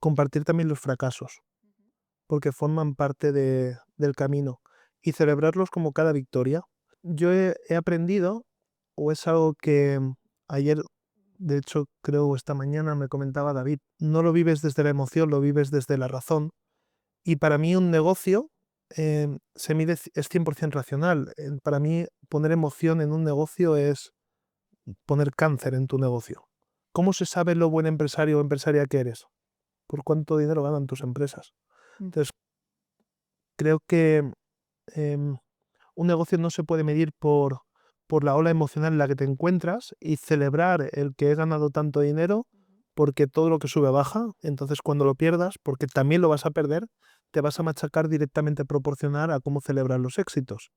compartir también los fracasos, porque forman parte del camino y celebrarlos como cada victoria. Yo he aprendido, o es algo que ayer, de hecho creo esta mañana me comentaba David, no lo vives desde la emoción, lo vives desde la razón. Y para mí un negocio se mide, es 100% racional. Para mí poner emoción en un negocio es poner cáncer en tu negocio. ¿Cómo se sabe lo buen empresario o empresaria que eres? ¿Por cuánto dinero ganan tus empresas? Mm. Entonces, creo que em, un negocio no se puede medir por la ola emocional en la que te encuentras y celebrar el que he ganado tanto dinero porque todo lo que sube baja. Entonces, cuando lo pierdas, porque también lo vas a perder, te vas a machacar directamente proporcional a cómo celebrar los éxitos.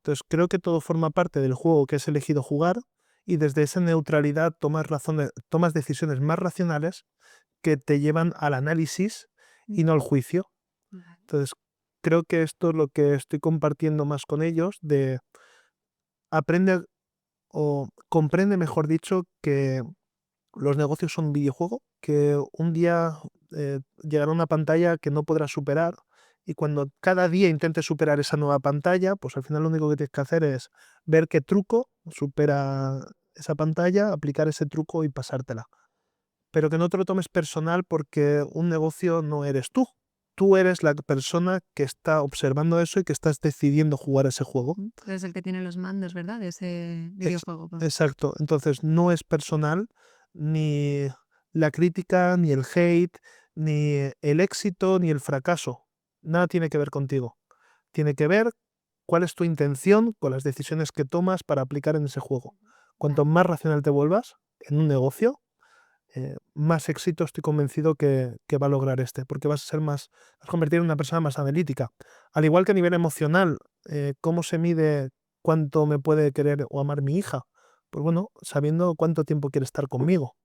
Entonces, creo que todo forma parte del juego que has elegido jugar y desde esa neutralidad tomas decisiones más racionales que te llevan al análisis y no al juicio. Vale. Entonces, creo que esto es lo que estoy compartiendo más con ellos, de aprende o comprende, mejor dicho, que los negocios son un videojuego, que un día llegará una pantalla que no podrás superar y cuando cada día intentes superar esa nueva pantalla, pues al final lo único que tienes que hacer es ver qué truco supera esa pantalla, aplicar ese truco y pasártela. Pero que no te lo tomes personal porque un negocio no eres tú. Tú eres la persona que está observando eso y que estás decidiendo jugar ese juego. Tú eres el que tiene los mandos, ¿verdad? De ese Es- videojuego. exacto. Entonces no es personal ni la crítica, ni el hate, ni el éxito, ni el fracaso. Nada tiene que ver contigo. Tiene que ver cuál es tu intención con las decisiones que tomas para aplicar en ese juego. Cuanto más racional te vuelvas en un negocio, más éxito estoy convencido que va a lograr porque vas a convertir en una persona más analítica. Al igual que a nivel emocional, ¿cómo se mide cuánto me puede querer o amar mi hija? Pues bueno, sabiendo cuánto tiempo quiere estar conmigo.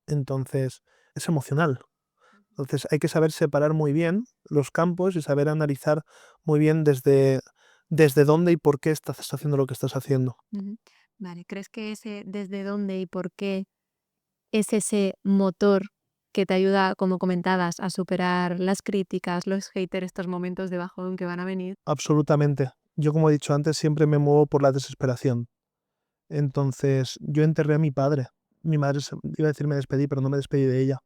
Entonces, es emocional. Entonces, hay que saber separar muy bien los campos y saber analizar muy bien desde dónde y por qué estás haciendo lo que estás haciendo. Ujú. Vale, ¿crees que ese desde dónde y por qué es ese motor que te ayuda, como comentabas, a superar las críticas, los haters, estos momentos de bajón que van a venir? Absolutamente. Yo, como he dicho antes, siempre me muevo por la desesperación. Entonces, yo enterré a mi padre. Mi madre, iba a decir me despedí, pero no me despedí de ella,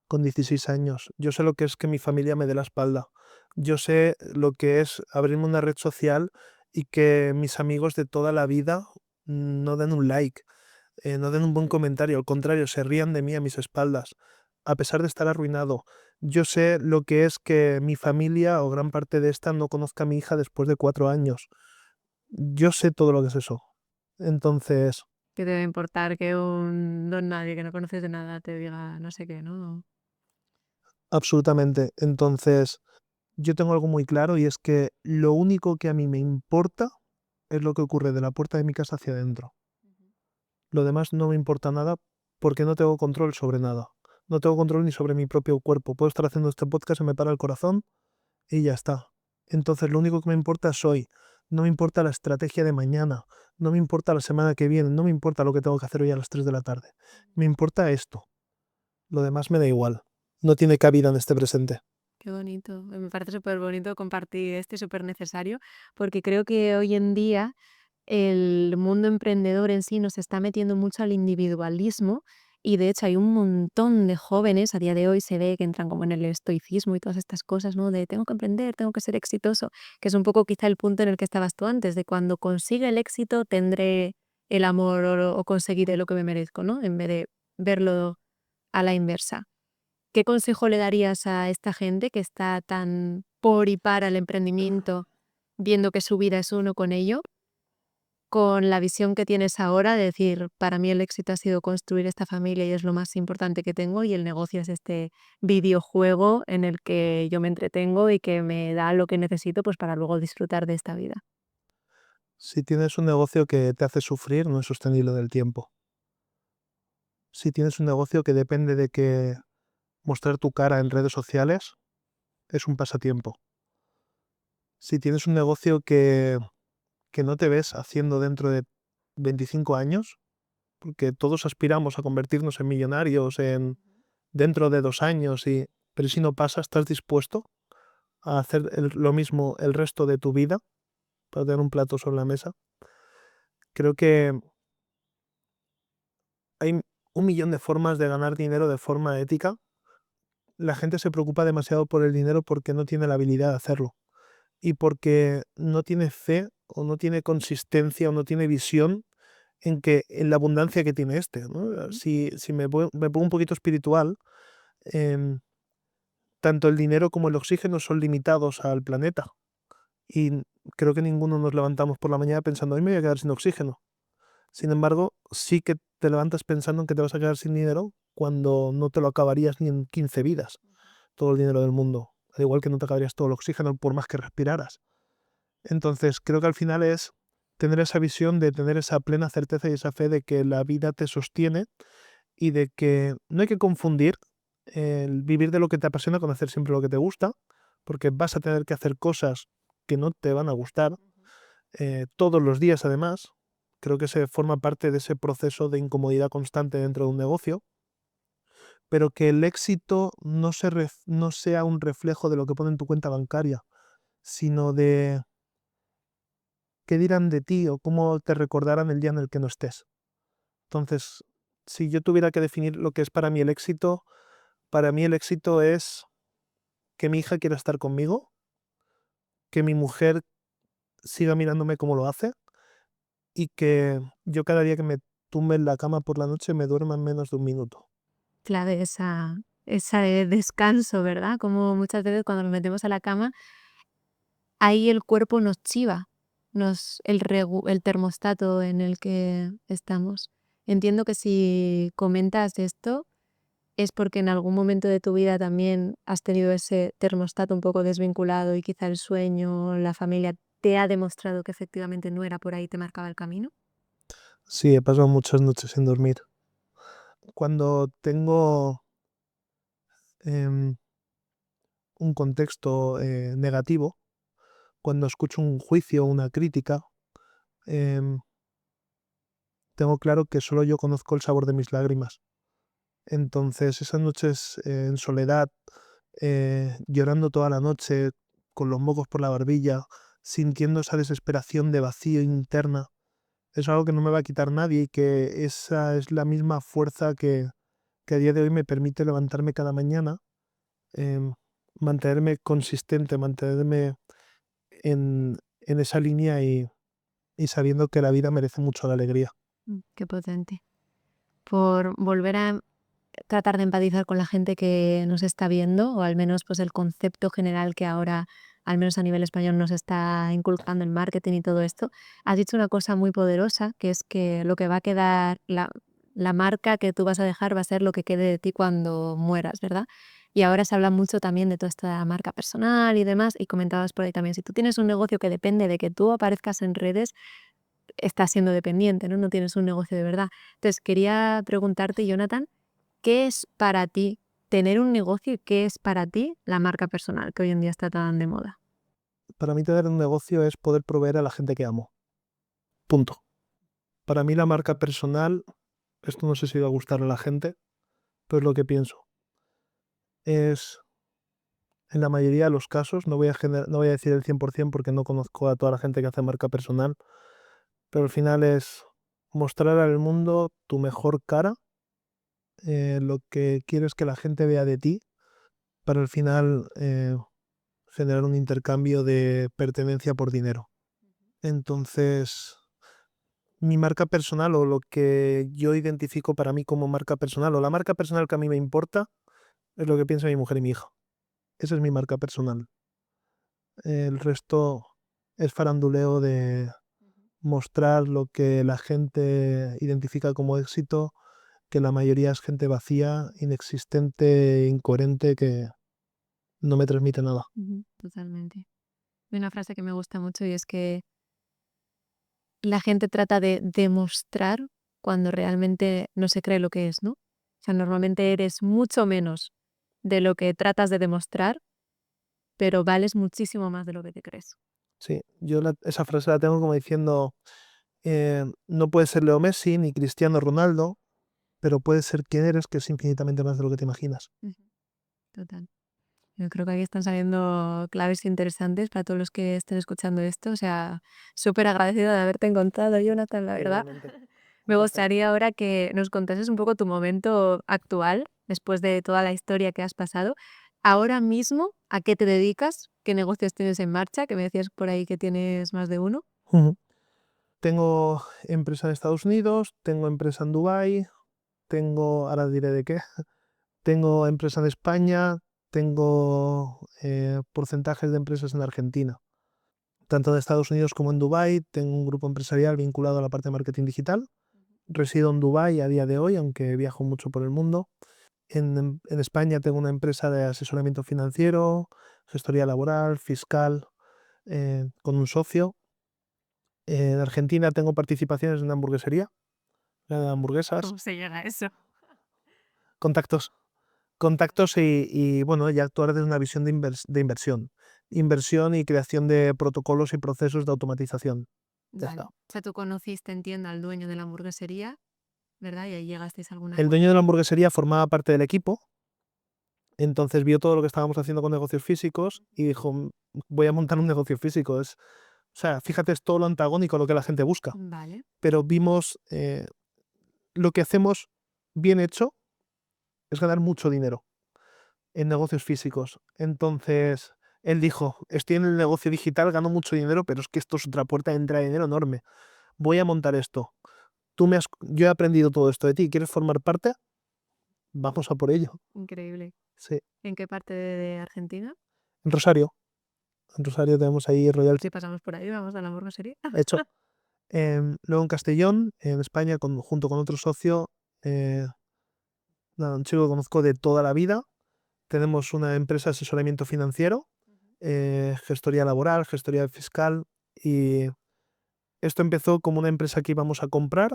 con 16 años. Yo sé lo que es que mi familia me dé la espalda. Yo sé lo que es abrirme una red social y que mis amigos de toda la vida no den un like, no den un buen comentario, al contrario, se rían de mí a mis espaldas, a pesar de estar arruinado. Yo sé lo que es que mi familia o gran parte de esta no conozca a mi hija después de 4 años. Yo sé todo lo que es eso. Entonces, ¿Qué te debe importar que un don nadie que no conoces de nada te diga no sé qué, no? absolutamente. Entonces, yo tengo algo muy claro y es que lo único que a mí me importa es lo que ocurre de la puerta de mi casa hacia adentro. Lo demás no me importa nada porque no tengo control sobre nada. No tengo control ni sobre mi propio cuerpo. Puedo estar haciendo este podcast, se me para el corazón y ya está. Entonces, lo único que me importa es hoy. No me importa la estrategia de mañana. No me importa la semana que viene. No me importa lo que tengo que hacer hoy a las 3 de la tarde. Me importa esto. Lo demás me da igual. No tiene cabida en este presente. Qué bonito. Me parece súper bonito compartir esto y súper necesario, porque creo que hoy en día el mundo emprendedor en sí nos está metiendo mucho al individualismo y de hecho hay un montón de jóvenes, a día de hoy se ve que entran como en el estoicismo y todas estas cosas, ¿no? De tengo que emprender, tengo que ser exitoso, que es un poco quizá el punto en el que estabas tú antes, de cuando consiga el éxito tendré el amor o conseguiré lo que me merezco, ¿no? En vez de verlo a la inversa. ¿Qué consejo le darías a esta gente que está tan por y para el emprendimiento, viendo que su vida es uno con ello? con la visión que tienes ahora, de decir, para mí el éxito ha sido construir esta familia y es lo más importante que tengo, y el negocio es este videojuego en el que yo me entretengo y que me da lo que necesito pues para luego disfrutar de esta vida. Si tienes un negocio que te hace sufrir, no es sostenible en el tiempo. Si tienes un negocio que depende de que mostrar tu cara en redes sociales, es un pasatiempo. Si tienes un negocio que no te ves haciendo dentro de 25 años, porque todos aspiramos a convertirnos en millonarios dentro de 2 años, pero si no pasa, ¿estás dispuesto a hacer lo mismo el resto de tu vida para tener un plato sobre la mesa? Creo que hay un millón de formas de ganar dinero de forma ética. La gente se preocupa demasiado por el dinero porque no tiene la habilidad de hacerlo y porque no tiene fe o no tiene consistencia o no tiene visión en la abundancia que tiene este, ¿no? Si me pongo un poquito espiritual, em, tanto el dinero como el oxígeno son limitados al planeta. Y creo que ninguno nos levantamos por la mañana pensando, hoy me voy a quedar sin oxígeno. Sin embargo, sí que te levantas pensando en que te vas a quedar sin dinero cuando no te lo acabarías ni en 15 vidas, todo el dinero del mundo. Al igual que no te acabarías todo el oxígeno por más que respiraras. Entonces, creo que al final es tener esa visión de tener esa plena certeza y esa fe de que la vida te sostiene y de que no hay que confundir el vivir de lo que te apasiona con hacer siempre lo que te gusta, porque vas a tener que hacer cosas que no te van a gustar todos los días además. Creo que se forma parte de ese proceso de incomodidad constante dentro de un negocio, pero que el éxito no sea un reflejo de lo que pone en tu cuenta bancaria, sino de qué dirán de ti o cómo te recordarán el día en el que no estés. Entonces, si yo tuviera que definir lo que es para mí el éxito, para mí el éxito es que mi hija quiera estar conmigo, que mi mujer siga mirándome como lo hace y que yo cada día que me tumbe en la cama por la noche me duerma en menos de un minuto. Clave ese descanso, ¿verdad? Como muchas veces cuando nos metemos a la cama, ahí el cuerpo nos chiva, el termostato en el que estamos. Entiendo que si comentas esto es porque en algún momento de tu vida también has tenido ese termostato un poco desvinculado y quizá el sueño, la familia te ha demostrado que efectivamente no era por ahí, te marcaba el camino. Sí, he pasado muchas noches sin dormir. Cuando tengo em, un contexto negativo, cuando escucho un juicio o una crítica, em, tengo claro que solo yo conozco el sabor de mis lágrimas. Entonces, esas noches en soledad, llorando toda la noche, con los mocos por la barbilla, sintiendo esa desesperación de vacío interna, es algo que no me va a quitar nadie y que esa es la misma fuerza que a día de hoy me permite levantarme cada mañana, em, mantenerme consistente, mantenerme en esa línea y sabiendo que la vida merece mucho la alegría. Qué potente. Por volver a tratar de empatizar con la gente que nos está viendo, o al menos pues el concepto general que ahora, al menos a nivel español, nos está inculcando el marketing y todo esto, has dicho una cosa muy poderosa, que es que lo que va a quedar, la marca que tú vas a dejar va a ser lo que quede de ti cuando mueras, ¿verdad? Y ahora se habla mucho también de toda esta marca personal y demás, y comentabas por ahí también, si tú tienes un negocio que depende de que tú aparezcas en redes, estás siendo dependiente, ¿no? No tienes un negocio de verdad. Entonces, quería preguntarte, Jonathan, ¿qué es para ti tener un negocio y qué es para ti la marca personal, que hoy en día está tan de moda? Para mí tener un negocio es poder proveer a la gente que amo. Punto. Para mí la marca personal, esto no sé si va a gustar a la gente, pero es lo que pienso. Es, en la mayoría de los casos, no voy a decir el 100% porque no conozco a toda la gente que hace marca personal, pero al final es mostrar al mundo tu mejor cara, lo que quieres que la gente vea de ti, para al final generar un intercambio de pertenencia por dinero. Entonces, mi marca personal o lo que yo identifico para mí como marca personal o la marca personal que a mí me importa es lo que piensa mi mujer y mi hija. Esa es mi marca personal. El resto es faranduleo de mostrar lo que la gente identifica como éxito, que la mayoría es gente vacía, inexistente, incoherente, que no me transmite nada. Totalmente. Hay una frase que me gusta mucho y es que la gente trata de demostrar cuando realmente no se cree lo que es, ¿no? O sea, normalmente eres mucho menos de lo que tratas de demostrar, pero vales muchísimo más de lo que te crees. Sí, yo esa frase la tengo como diciendo, no puedes ser Leo Messi ni Cristiano Ronaldo, pero puedes ser quien eres, que es infinitamente más de lo que te imaginas. Total. Yo creo que aquí están saliendo claves interesantes para todos los que estén escuchando esto. O sea, súper agradecida de haberte encontrado, Jonathan, la verdad. Igualmente. Me gustaría ahora que nos contases un poco tu momento actual, después de toda la historia que has pasado. Ahora mismo, ¿a qué te dedicas? ¿Qué negocios tienes en marcha? Que me decías por ahí que tienes más de uno. Ujú. Tengo empresa en Estados Unidos, tengo empresa en Dubái, ahora diré de qué, tengo empresa en España, tengo porcentajes de empresas en Argentina. Tanto en Estados Unidos como en Dubái, tengo un grupo empresarial vinculado a la parte de marketing digital. Resido en Dubái a día de hoy, aunque viajo mucho por el mundo. En España tengo una empresa de asesoramiento financiero, gestoría laboral, fiscal, con un socio. En Argentina tengo participaciones en una hamburguesería, de hamburguesas, ¿Cómo se llega a eso? contactos, contactos y, bueno, y actuar desde una visión de inversión. Inversión y creación de protocolos y procesos de automatización. Ya Vale. está. O sea, tú conociste, entiendo, al dueño de la hamburguesería, ¿verdad? Y ahí llegasteis a algún El acuerdo. dueño de la hamburguesería formaba parte del equipo, entonces vio todo lo que estábamos haciendo con negocios físicos y dijo, voy a montar un negocio físico. O sea, fíjate, es todo lo antagónico a lo que la gente busca. Vale. Pero vimos lo que hacemos bien hecho es ganar mucho dinero en negocios físicos. Entonces, él dijo, estoy en el negocio digital, gano mucho dinero, pero es que esto es otra puerta de entrada de dinero enorme. Voy a montar esto. Yo he aprendido todo esto de ti. ¿Quieres formar parte? Vamos a por ello. Increíble. Sí. ¿En qué parte de Argentina? En Rosario. En Rosario tenemos ahí Royal Si pasamos por ahí, vamos a la hamburguesería. hecho. Luego en Castellón, en España, junto con otro socio, nada, un chico que conozco de toda la vida. Tenemos una empresa de asesoramiento financiero, gestoría laboral, gestoría fiscal, y esto empezó como una empresa que íbamos a comprar.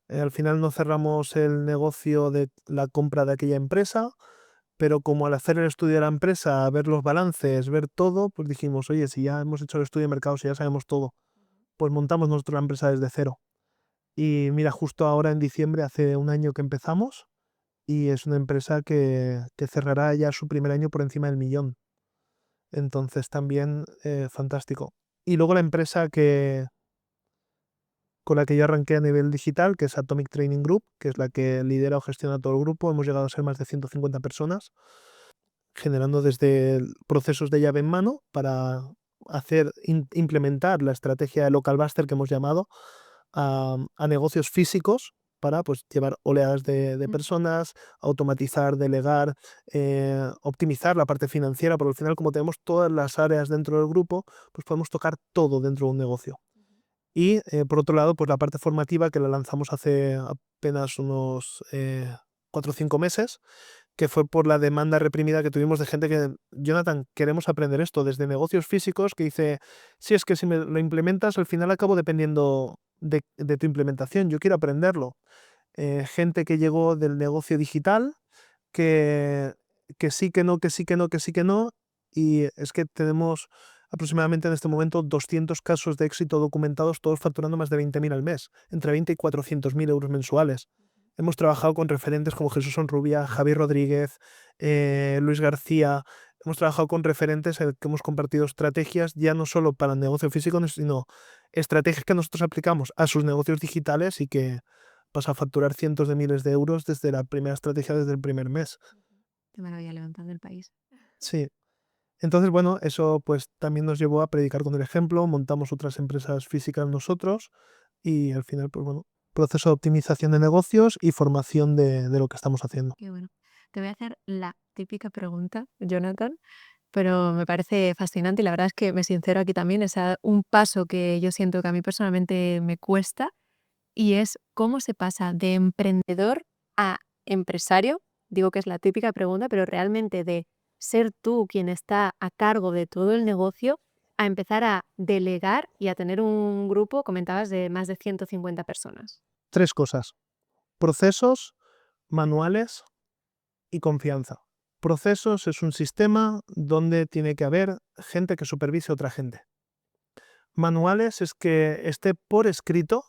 Al final no cerramos el negocio de la compra de aquella empresa, pero como al hacer el estudio de la empresa, ver los balances, ver todo, pues dijimos, oye, si ya hemos hecho el estudio de mercado, si ya sabemos todo, pues montamos nuestra empresa desde cero. Y mira, justo ahora en diciembre, hace un año que empezamos, y es una empresa que cerrará ya su primer año por encima del 1.000.000. Entonces también fantástico. Y luego la empresa con la que yo arranqué a nivel digital, que es Atomic Training Group, que es la que lidera o gestiona todo el grupo. Hemos llegado a ser más de 150 personas, generando desde procesos de llave en mano para implementar la estrategia de Local Buster que hemos llamado a negocios físicos para, pues, llevar oleadas de personas, automatizar, delegar, optimizar la parte financiera, porque al final, como tenemos todas las áreas dentro del grupo, pues podemos tocar todo dentro de un negocio. Y por otro lado, pues la parte formativa, que la lanzamos hace apenas unos 4 o 5 meses, que fue por la demanda reprimida que tuvimos de gente que, Jonathan, queremos aprender esto, desde negocios físicos, que dice, si es que si me lo implementas, al final acabo dependiendo de tu implementación, yo quiero aprenderlo. Gente que llegó del negocio digital, que, que sí, que no, que sí, que no, que sí, que no, y es que tenemos aproximadamente en este momento 200 casos de éxito documentados, todos facturando más de 20.000 al mes, entre 20 y 400.000 euros mensuales. Hemos trabajado con referentes como Jesús Onrubia, Javier Rodríguez, Luis García. Hemos trabajado con referentes en el que hemos compartido estrategias ya no solo para el negocio físico, sino estrategias que nosotros aplicamos a sus negocios digitales y que pasa a facturar cientos de miles de euros desde la primera estrategia, desde el primer mes. Qué maravilla, levantando el país. Sí. Entonces, bueno, eso pues también nos llevó a predicar con el ejemplo, montamos otras empresas físicas nosotros y al final, pues bueno, proceso de optimización de negocios y formación de lo que estamos haciendo. Qué bueno. Te voy a hacer la típica pregunta, Jonathan. pero me parece fascinante y la verdad es que me sincero aquí también, es un paso que yo siento que a mí personalmente me cuesta y es cómo se pasa de emprendedor a empresario. Digo que es la típica pregunta, pero realmente de ser tú quien está a cargo de todo el negocio a empezar a delegar y a tener un grupo, comentabas, de más de 150 personas. 3 cosas: procesos, manuales y confianza. Procesos es un sistema donde tiene que haber gente que supervise a otra gente. Manuales es que esté por escrito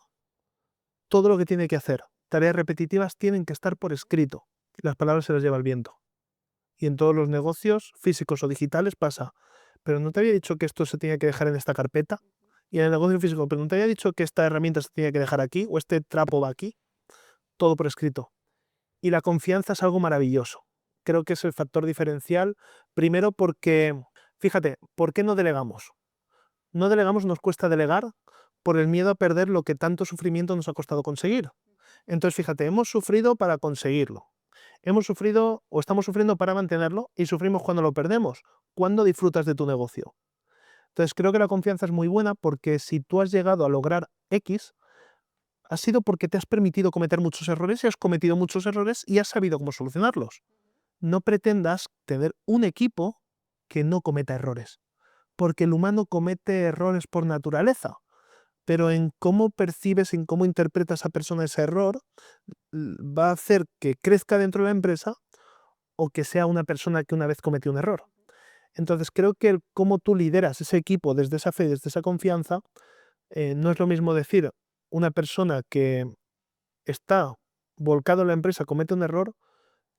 todo lo que tiene que hacer. Tareas repetitivas tienen que estar por escrito. Las palabras se las lleva el viento. Y en todos los negocios, físicos o digitales, pasa. Pero no te había dicho que esto se tenía que dejar en esta carpeta. Y en el negocio físico, pero no te había dicho que esta herramienta se tenía que dejar aquí o este trapo va aquí. Todo por escrito. Y la confianza es algo maravilloso. Creo que es el factor diferencial. Primero porque, fíjate, ¿por qué no delegamos? No delegamos, nos cuesta delegar por el miedo a perder lo que tanto sufrimiento nos ha costado conseguir. Entonces, fíjate, hemos sufrido para conseguirlo. Hemos sufrido o estamos sufriendo para mantenerlo y sufrimos cuando lo perdemos, cuando disfrutas de tu negocio. Entonces, creo que la confianza es muy buena porque si tú has llegado a lograr X, ha sido porque te has permitido cometer muchos errores y has cometido muchos errores y has sabido cómo solucionarlos. No pretendas tener un equipo que no cometa errores, porque el humano comete errores por naturaleza, pero en cómo percibes, en cómo interpreta esa persona ese error, va a hacer que crezca dentro de la empresa o que sea una persona que una vez cometió un error. Entonces creo que cómo tú lideras ese equipo desde esa fe, desde esa confianza, no es lo mismo decir una persona que está volcado en la empresa, comete un error,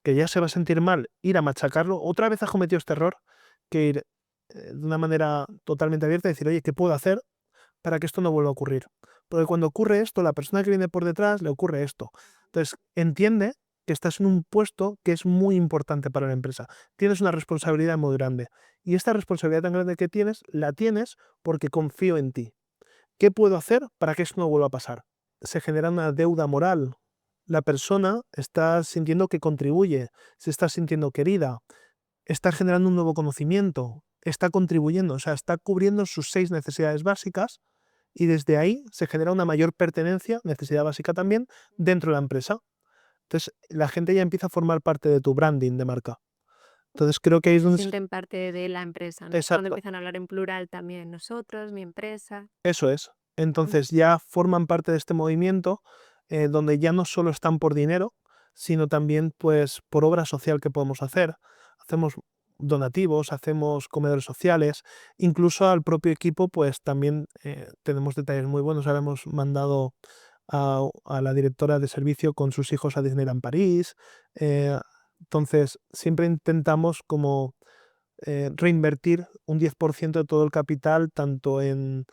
que ya se va a sentir mal, ir a machacarlo, otra vez has cometido este error, que ir de una manera totalmente abierta y decir, oye, ¿qué puedo hacer para que esto no vuelva a ocurrir? Porque cuando ocurre esto, la persona que viene por detrás le ocurre esto. Entonces, entiende que estás en un puesto que es muy importante para la empresa. Tienes una responsabilidad muy grande. Y esta responsabilidad tan grande que tienes, la tienes porque confío en ti. ¿Qué puedo hacer para que esto no vuelva a pasar? Se genera una deuda moral. La persona está sintiendo que contribuye, se está sintiendo querida, está generando un nuevo conocimiento, está contribuyendo, o sea, está cubriendo sus 6 necesidades básicas y desde ahí se genera una mayor pertenencia, necesidad básica también, dentro de la empresa. Entonces, la gente ya empieza a formar parte de tu branding de marca. Entonces, creo que ahí es Se donde... sienten parte de la empresa, ¿no? Cuando Exacto, empiezan a hablar en plural también, nosotros, mi empresa. eso es. Mm. Entonces, ya forman parte de este movimiento donde ya no solo están por dinero, sino también pues por obra social que podemos hacer. Hacemos donativos, hacemos comedores sociales, incluso al propio equipo pues también tenemos detalles muy buenos. Ahora hemos mandado a la directora de servicio con sus hijos a Disneyland París. eh, entonces, siempre intentamos como reinvertir un 10% de todo el capital, tanto en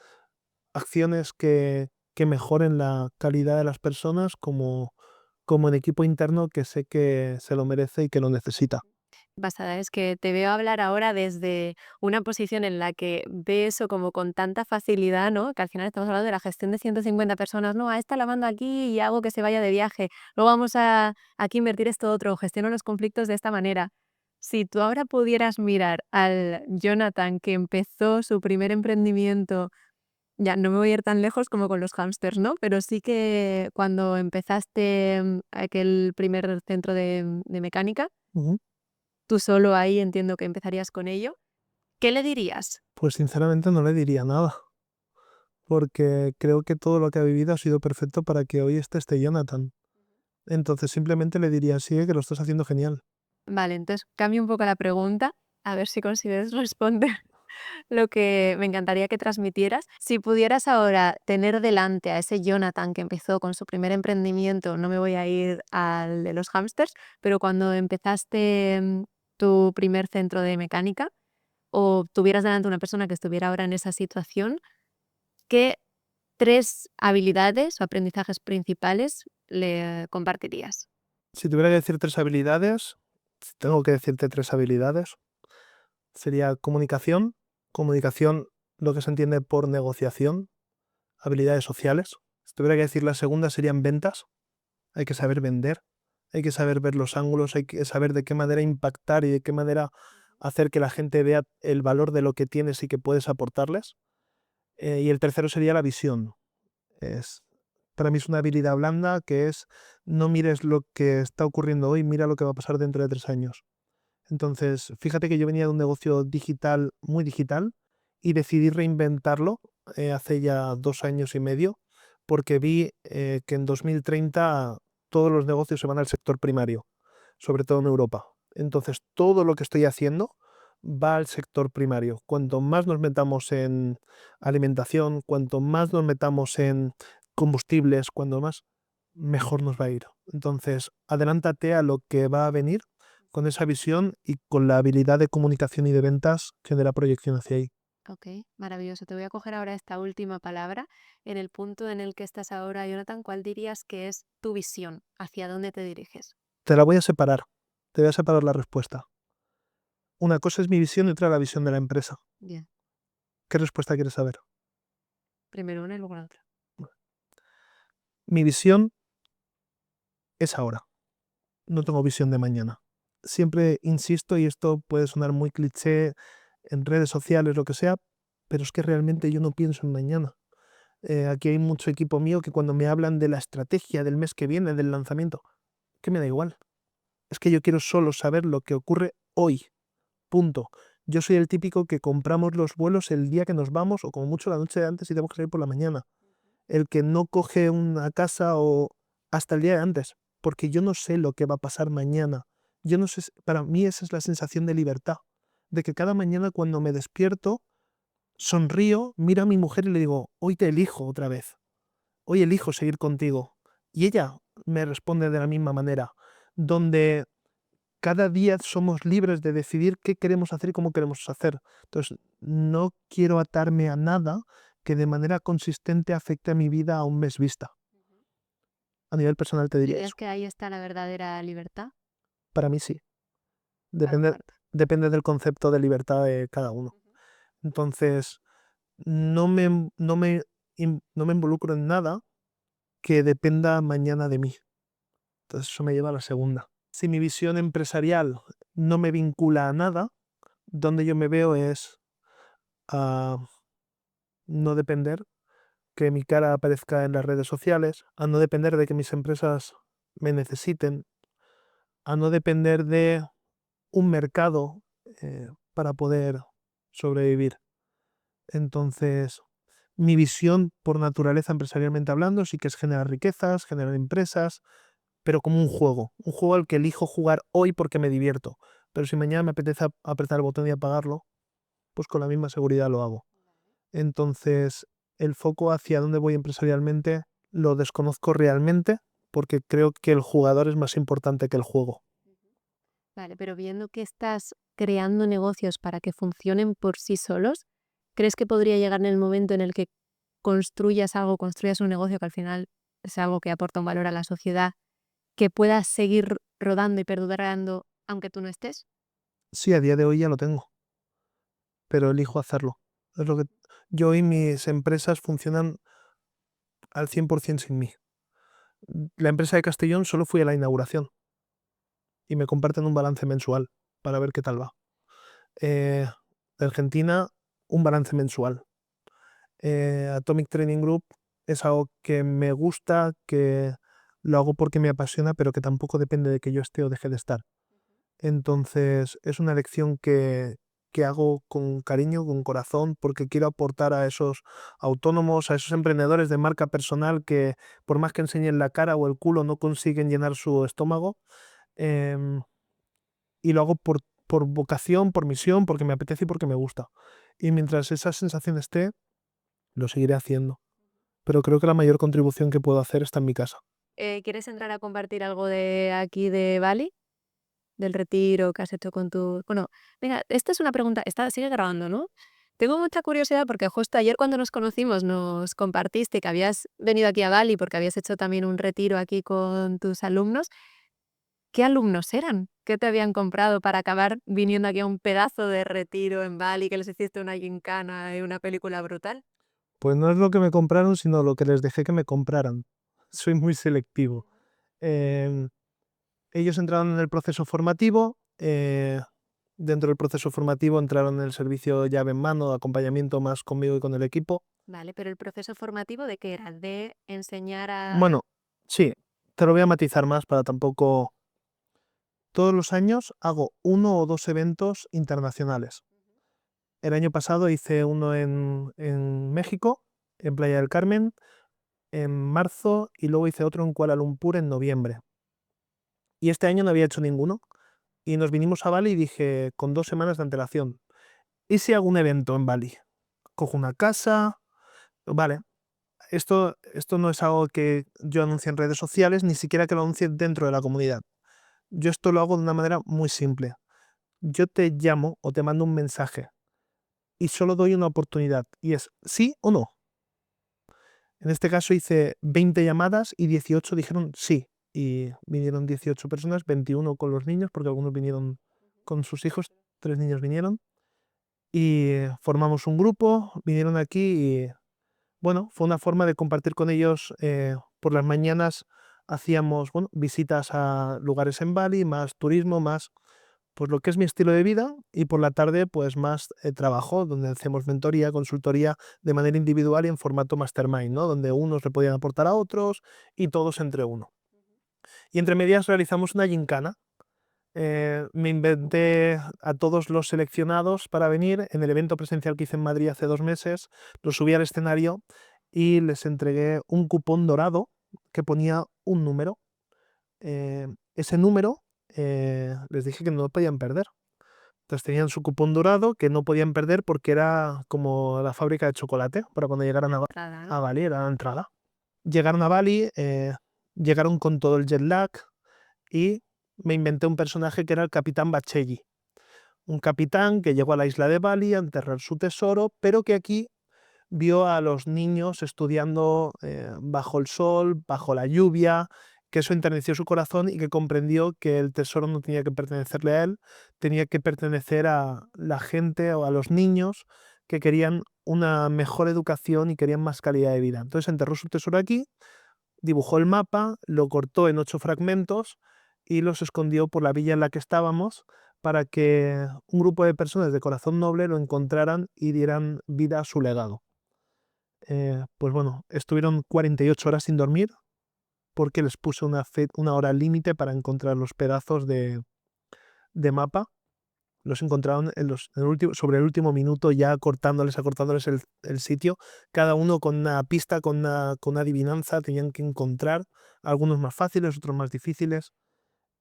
acciones que mejoren la calidad de las personas como en equipo interno que sé que se lo merece y que lo necesita. Basada es que te veo hablar ahora desde una posición en la que ve eso como con tanta facilidad, ¿no? Que al final estamos hablando de la gestión de 150 personas, no, a esta la mando aquí y hago que se vaya de viaje, luego vamos a aquí invertir esto otro, gestiono los conflictos de esta manera. Si tú ahora pudieras mirar al Jonathan que empezó su primer emprendimiento, ya no me voy a ir tan lejos como con los hámsters, ¿no? Pero sí que cuando empezaste aquel primer centro de mecánica, Ujú. tú solo ahí entiendo que empezarías con ello. ¿Qué le dirías? Pues sinceramente no le diría nada, porque creo que todo lo que ha vivido ha sido perfecto para que hoy esté este Jonathan. Entonces simplemente le diría, sigue que lo estás haciendo genial. Vale, entonces cambio un poco la pregunta, a ver si consigues responder lo que me encantaría que transmitieras. Si pudieras ahora tener delante a ese Jonathan que empezó con su primer emprendimiento, no me voy a ir al de los hámsters, pero cuando empezaste tu primer centro de mecánica, o tuvieras delante una persona que estuviera ahora en esa situación, ¿qué 3 habilidades o aprendizajes principales le compartirías? Si tuviera que decir 3 habilidades, si tengo que decirte 3 habilidades, sería comunicación, comunicación, lo que se entiende por negociación, habilidades sociales. Si tuviera que decir la segunda serían ventas. Hay que saber vender, hay que saber ver los ángulos, hay que saber de qué manera impactar y de qué manera hacer que la gente vea el valor de lo que tienes y que puedes aportarles. Y el tercero sería la visión. Para mí es una habilidad blanda que es no mires lo que está ocurriendo hoy, mira lo que va a pasar dentro de 3 años. Entonces, fíjate que yo venía de un negocio digital, muy digital, y decidí reinventarlo hace ya 2 años y medio, porque vi que en 2030 todos los negocios se van al sector primario, sobre todo en Europa. Entonces, todo lo que estoy haciendo va al sector primario. Cuanto más nos metamos en alimentación, cuanto más nos metamos en combustibles, cuanto más, mejor nos va a ir. Entonces, adelántate a lo que va a venir con esa visión y con la habilidad de comunicación y de ventas que de la proyección hacia ahí. Ok, maravilloso. Te voy a coger ahora esta última palabra. En el punto en el que estás ahora, Jonathan, ¿cuál dirías que es tu visión? ¿Hacia dónde te diriges? Te la voy a separar. Te voy a separar la respuesta. Una cosa es mi visión y otra la visión de la empresa. Bien, ¿Qué respuesta quieres saber? primero una y luego la otra. Mi visión es ahora. No tengo visión de mañana. Siempre insisto, y esto puede sonar muy cliché en redes sociales, lo que sea, pero es que realmente yo no pienso en mañana. Aquí hay mucho equipo mío que cuando me hablan de la estrategia del mes que viene, del lanzamiento, que me da igual. Es que yo quiero solo saber lo que ocurre hoy. Punto. Yo soy el típico que compramos los vuelos el día que nos vamos o como mucho la noche de antes y tenemos que salir por la mañana. El que no coge una casa o hasta el día de antes, porque yo no sé lo que va a pasar mañana. Yo no sé, para mí esa es la sensación de libertad, de que cada mañana cuando me despierto, sonrío, miro a mi mujer y le digo, hoy te elijo otra vez, hoy elijo seguir contigo. Y ella me responde de la misma manera, donde cada día somos libres de decidir qué queremos hacer y cómo queremos hacer. Entonces, no quiero atarme a nada que de manera consistente afecte a mi vida a un mes vista. A nivel personal te diría ¿Dirías eso. que ahí está la verdadera libertad? Para mí sí. La Depende, comparto. depende del concepto de libertad de cada uno. Entonces, no me involucro en nada que dependa mañana de mí. Entonces, eso me lleva a la segunda. Si mi visión empresarial no me vincula a nada, donde yo me veo es a no depender que mi cara aparezca en las redes sociales, a no depender de que mis empresas me necesiten, a no depender de un mercado para poder sobrevivir. Entonces, mi visión por naturaleza empresarialmente hablando sí que es generar riquezas, generar empresas, pero como un juego al que elijo jugar hoy porque me divierto. Pero si mañana me apetece apretar el botón y apagarlo, pues con la misma seguridad lo hago. Entonces, el foco hacia dónde voy empresarialmente lo desconozco realmente porque creo que el jugador es más importante que el juego. Vale, pero viendo que estás creando negocios para que funcionen por sí solos, ¿crees que podría llegar en el momento en el que construyas algo, construyas un negocio que al final es algo que aporta un valor a la sociedad, que pueda seguir rodando y perdurando aunque tú no estés? Sí, a día de hoy ya lo tengo, pero elijo hacerlo. Es lo que yo y mis empresas funcionan al 100% sin mí. La empresa de Castellón solo fui a la inauguración y me comparten un balance mensual para ver qué tal va. De Argentina, un balance mensual. Atomic Training Group es algo que me gusta, que lo hago porque me apasiona, pero que tampoco depende de que yo esté o deje de estar. Entonces, es una elección que hago con cariño, con corazón, porque quiero aportar a esos autónomos, a esos emprendedores de marca personal que por más que enseñen la cara o el culo no consiguen llenar su estómago. em, y lo hago por vocación, por misión, porque me apetece y porque me gusta. Y mientras esa sensación esté, lo seguiré haciendo. Pero creo que la mayor contribución que puedo hacer está en mi casa. ¿Quieres entrar a compartir algo de aquí de Bali? Del retiro que has hecho con tu... Bueno, venga, esta es una pregunta, sigue grabando, ¿no? Tengo mucha curiosidad porque justo ayer cuando nos conocimos nos compartiste que habías venido aquí a Bali porque habías hecho también un retiro aquí con tus alumnos. ¿Qué alumnos eran? ¿Qué te habían comprado para acabar viniendo aquí a un pedazo de retiro en Bali que les hiciste una gincana y una película brutal? Pues no es lo que me compraron, sino lo que les dejé que me compraran. Soy muy selectivo. Em, Ellos entraron en el proceso formativo, Dentro del proceso formativo entraron en el servicio llave en mano, acompañamiento más conmigo y con el equipo. Vale, pero el proceso formativo, ¿de qué era? ¿De enseñar a...? Bueno, sí, te lo voy a matizar más para tampoco... Todos los años hago 1 o 2 eventos internacionales. El año pasado hice uno en México, en Playa del Carmen, en marzo, y luego hice otro en Kuala Lumpur en noviembre. Y este año no había hecho ninguno. Y nos vinimos a Bali y dije, con 2 semanas de antelación, ¿y si hago un evento en Bali? Cojo una casa, vale. Esto no es algo que yo anuncie en redes sociales, ni siquiera que lo anuncie dentro de la comunidad. Yo esto lo hago de una manera muy simple. Yo te llamo o te mando un mensaje y solo doy una oportunidad, y es sí o no. En este caso hice 20 llamadas y 18 dijeron sí. Y vinieron 18 personas, 21 con los niños, porque algunos vinieron con sus hijos, 3 niños vinieron. Y formamos un grupo, vinieron aquí y, bueno, fue una forma de compartir con ellos. Por las mañanas hacíamos, bueno, visitas a lugares en Bali, más turismo, más pues lo que es mi estilo de vida, y por la tarde pues más trabajo, donde hacemos mentoría, consultoría de manera individual y en formato mastermind, ¿no? Donde unos le podían aportar a otros y todos entre uno. Y entre medias realizamos una gincana. Me inventé a todos los seleccionados para venir en el evento presencial que hice en Madrid hace 2 meses. Los subí al escenario y les entregué un cupón dorado que ponía un número. Ese número les dije que no lo podían perder. Entonces tenían su cupón dorado que no podían perder porque era como la fábrica de chocolate para cuando llegaran Entrada, ¿no? a Bali, era la entrada. Llegaron a Bali, llegaron con todo el jet lag y me inventé un personaje que era el capitán Bacelli. Un capitán que llegó a la isla de Bali a enterrar su tesoro, pero que aquí vio a los niños estudiando bajo el sol, bajo la lluvia, que eso enterneció su corazón y que comprendió que el tesoro no tenía que pertenecerle a él, tenía que pertenecer a la gente o a los niños que querían una mejor educación y querían más calidad de vida. Entonces enterró su tesoro aquí, dibujó el mapa, lo cortó en 8 fragmentos y los escondió por la villa en la que estábamos para que un grupo de personas de corazón noble lo encontraran y dieran vida a su legado. Pues bueno, estuvieron 48 horas sin dormir porque les puse una hora límite para encontrar los pedazos de mapa. Los encontraron sobre el último minuto, ya acortándoles el sitio. Cada uno con una pista, con una adivinanza, tenían que encontrar, algunos más fáciles, otros más difíciles.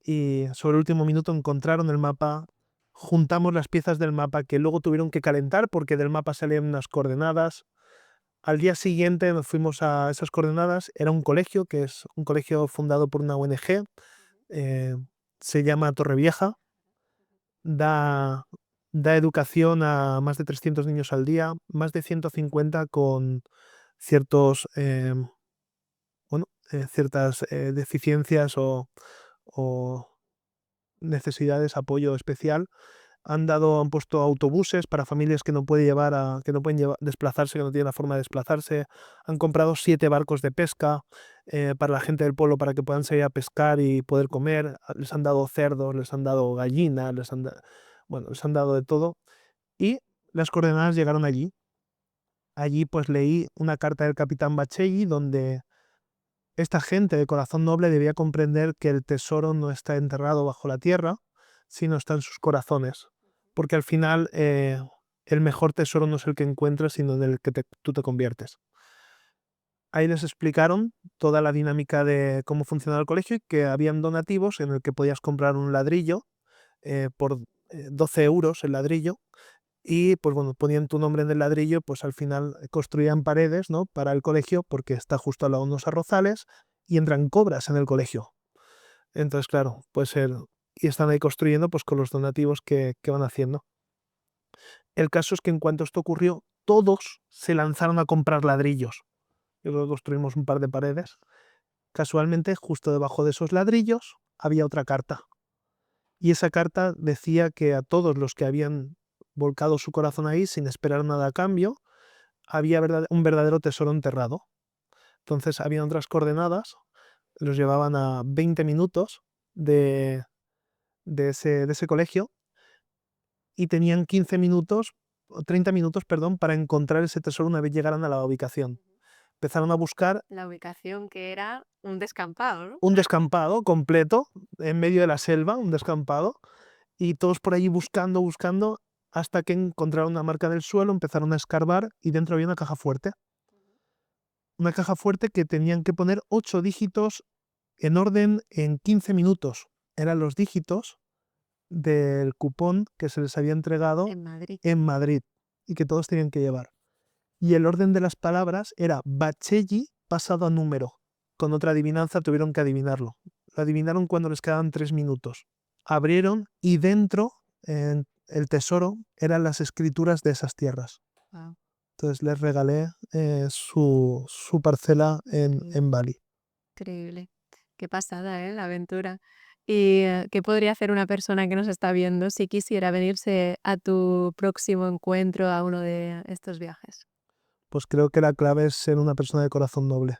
Y sobre el último minuto encontraron el mapa, juntamos las piezas del mapa que luego tuvieron que calentar porque del mapa salían unas coordenadas. Al día siguiente nos fuimos a esas coordenadas. Era un colegio, que es un colegio fundado por una ONG, eh, se llama Torrevieja, da, da educación a más de 300 niños al día, más de 150 con ciertos, ciertas deficiencias o necesidades, apoyo especial. Han puesto autobuses para familias que no pueden desplazarse, que no tienen la forma de desplazarse. Han comprado 7 barcos de pesca para la gente del pueblo para que puedan salir a pescar y poder comer. Les han dado cerdos, les han dado gallinas, les han dado de todo. Y las coordenadas llegaron allí. Allí pues leí una carta del capitán Bacelli donde esta gente de corazón noble debía comprender que el tesoro no está enterrado bajo la tierra, sino está en sus corazones. Porque al final el mejor tesoro no es el que encuentras, sino en el que tú te conviertes. Ahí les explicaron toda la dinámica de cómo funcionaba el colegio y que habían donativos en el que podías comprar un ladrillo por 12 euros el ladrillo. Y pues bueno, ponían tu nombre en el ladrillo, pues al final construían paredes, ¿no?, para el colegio, porque está justo al lado de unos arrozales y entran cobras en el colegio. Entonces, claro, puede ser. Y están ahí construyendo pues con los donativos que van haciendo. El caso es que en cuanto esto ocurrió, todos se lanzaron a comprar ladrillos. Y luego construimos un par de paredes. Casualmente, justo debajo de esos ladrillos había otra carta. Y esa carta decía que a todos los que habían volcado su corazón ahí sin esperar nada a cambio, había un verdadero tesoro enterrado. Entonces había otras coordenadas, los llevaban a 20 minutos de ese colegio, y tenían 15 minutos, o 30 minutos, perdón, para encontrar ese tesoro una vez llegaran a la ubicación. Empezaron a buscar La ubicación que era un descampado, ¿no? un descampado completo, en medio de la selva, un descampado, y todos por allí buscando, hasta que encontraron una marca del suelo, empezaron a escarbar y dentro había una caja fuerte. Una caja fuerte que tenían que poner 8 dígitos en orden en 15 minutos. Eran los dígitos del cupón que se les había entregado En Madrid. en Madrid y que todos tenían que llevar. Y el orden de las palabras era Bacelli pasado a número. Con otra adivinanza tuvieron que adivinarlo. Lo adivinaron cuando les quedaban 3 minutos. Abrieron y dentro, el tesoro, eran las escrituras de esas tierras. Wow. Entonces les regalé su parcela en Bali. Increíble. Qué pasada, ¿eh? La aventura. ¿Y qué podría hacer una persona que nos está viendo si quisiera venirse a tu próximo encuentro, a uno de estos viajes? Pues creo que la clave es ser una persona de corazón noble.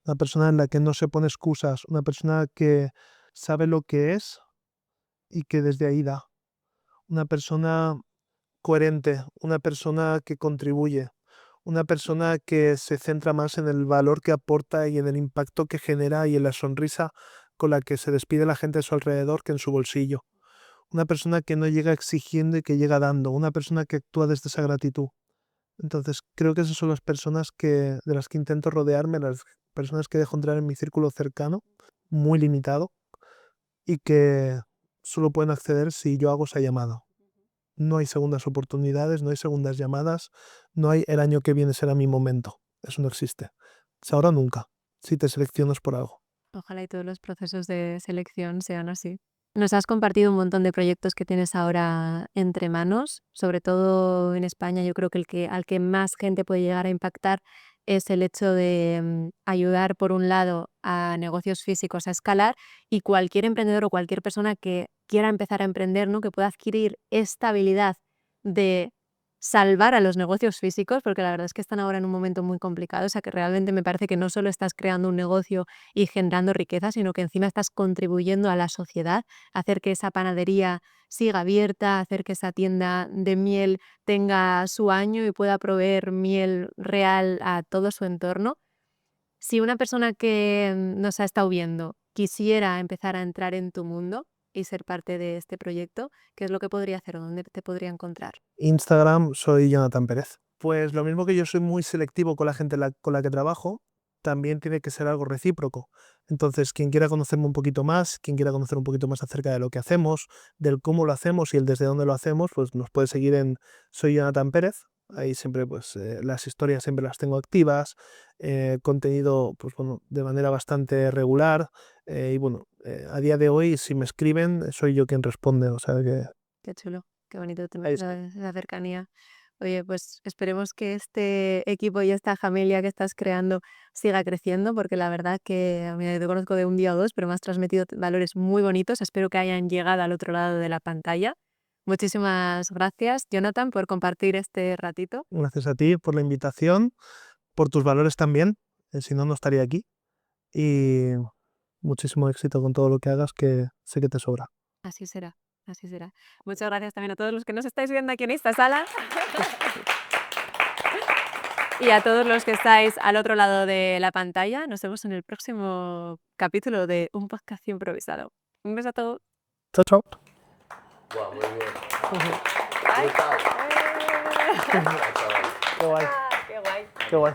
Una persona en la que no se pone excusas. Una persona que sabe lo que es y que desde ahí da. Una persona coherente. Una persona que contribuye. Una persona que se centra más en el valor que aporta y en el impacto que genera y en la sonrisa con la que se despide la gente a su alrededor que en su bolsillo. Una persona que no llega exigiendo y que llega dando. Una persona que actúa desde esa gratitud. Entonces, creo que esas son las personas de las que intento rodearme, las personas que dejo entrar en mi círculo cercano, muy limitado, y que solo pueden acceder si yo hago esa llamada. No hay segundas oportunidades, no hay segundas llamadas, no hay el año que viene será mi momento. Eso no existe. Es ahora o nunca, si te seleccionas por algo. Ojalá y todos los procesos de selección sean así. Nos has compartido un montón de proyectos que tienes ahora entre manos, sobre todo en España. Yo creo que al que más gente puede llegar a impactar es el hecho de ayudar, por un lado, a negocios físicos a escalar, y cualquier emprendedor o cualquier persona que quiera empezar a emprender, ¿no? Que pueda adquirir esta habilidad de salvar a los negocios físicos, porque la verdad es que están ahora en un momento muy complicado. O sea, que realmente me parece que no solo estás creando un negocio y generando riqueza, sino que encima estás contribuyendo a la sociedad, a hacer que esa panadería siga abierta, a hacer que esa tienda de miel tenga su año y pueda proveer miel real a todo su entorno. Si una persona que nos ha estado viendo quisiera empezar a entrar en tu mundo y ser parte de este proyecto, ¿qué es lo que podría hacer o dónde te podría encontrar? Instagram, soy Jonathan Pérez. Pues lo mismo que yo soy muy selectivo con la gente con la que trabajo, también tiene que ser algo recíproco. Entonces, quien quiera conocerme un poquito más, quien quiera conocer un poquito más acerca de lo que hacemos, del cómo lo hacemos y el desde dónde lo hacemos, pues nos puede seguir en Soy Jonathan Pérez. Ahí siempre, pues, las historias siempre las tengo activas, contenido, pues bueno, de manera bastante regular. Y bueno, a día de hoy, si me escriben, soy yo quien responde. O sea que Qué chulo, qué bonito tener ahí esa cercanía. Oye, pues esperemos que este equipo y esta familia que estás creando siga creciendo, porque la verdad que mira, te conozco de un día o dos, pero me has transmitido valores muy bonitos. Espero que hayan llegado al otro lado de la pantalla. Muchísimas gracias, Jonathan, por compartir este ratito. Gracias a ti por la invitación, por tus valores también, si no, no estaría aquí. Y muchísimo éxito con todo lo que hagas, que sé que te sobra. Así será, así será. Muchas gracias también a todos los que nos estáis viendo aquí en esta sala. Y a todos los que estáis al otro lado de la pantalla. Nos vemos en el próximo capítulo de Un Podcast Improvisado. Un beso a todos. Chao, chao. Wow, muy bien. Ay. Brutal. Qué guay, Qué guay. qué guay.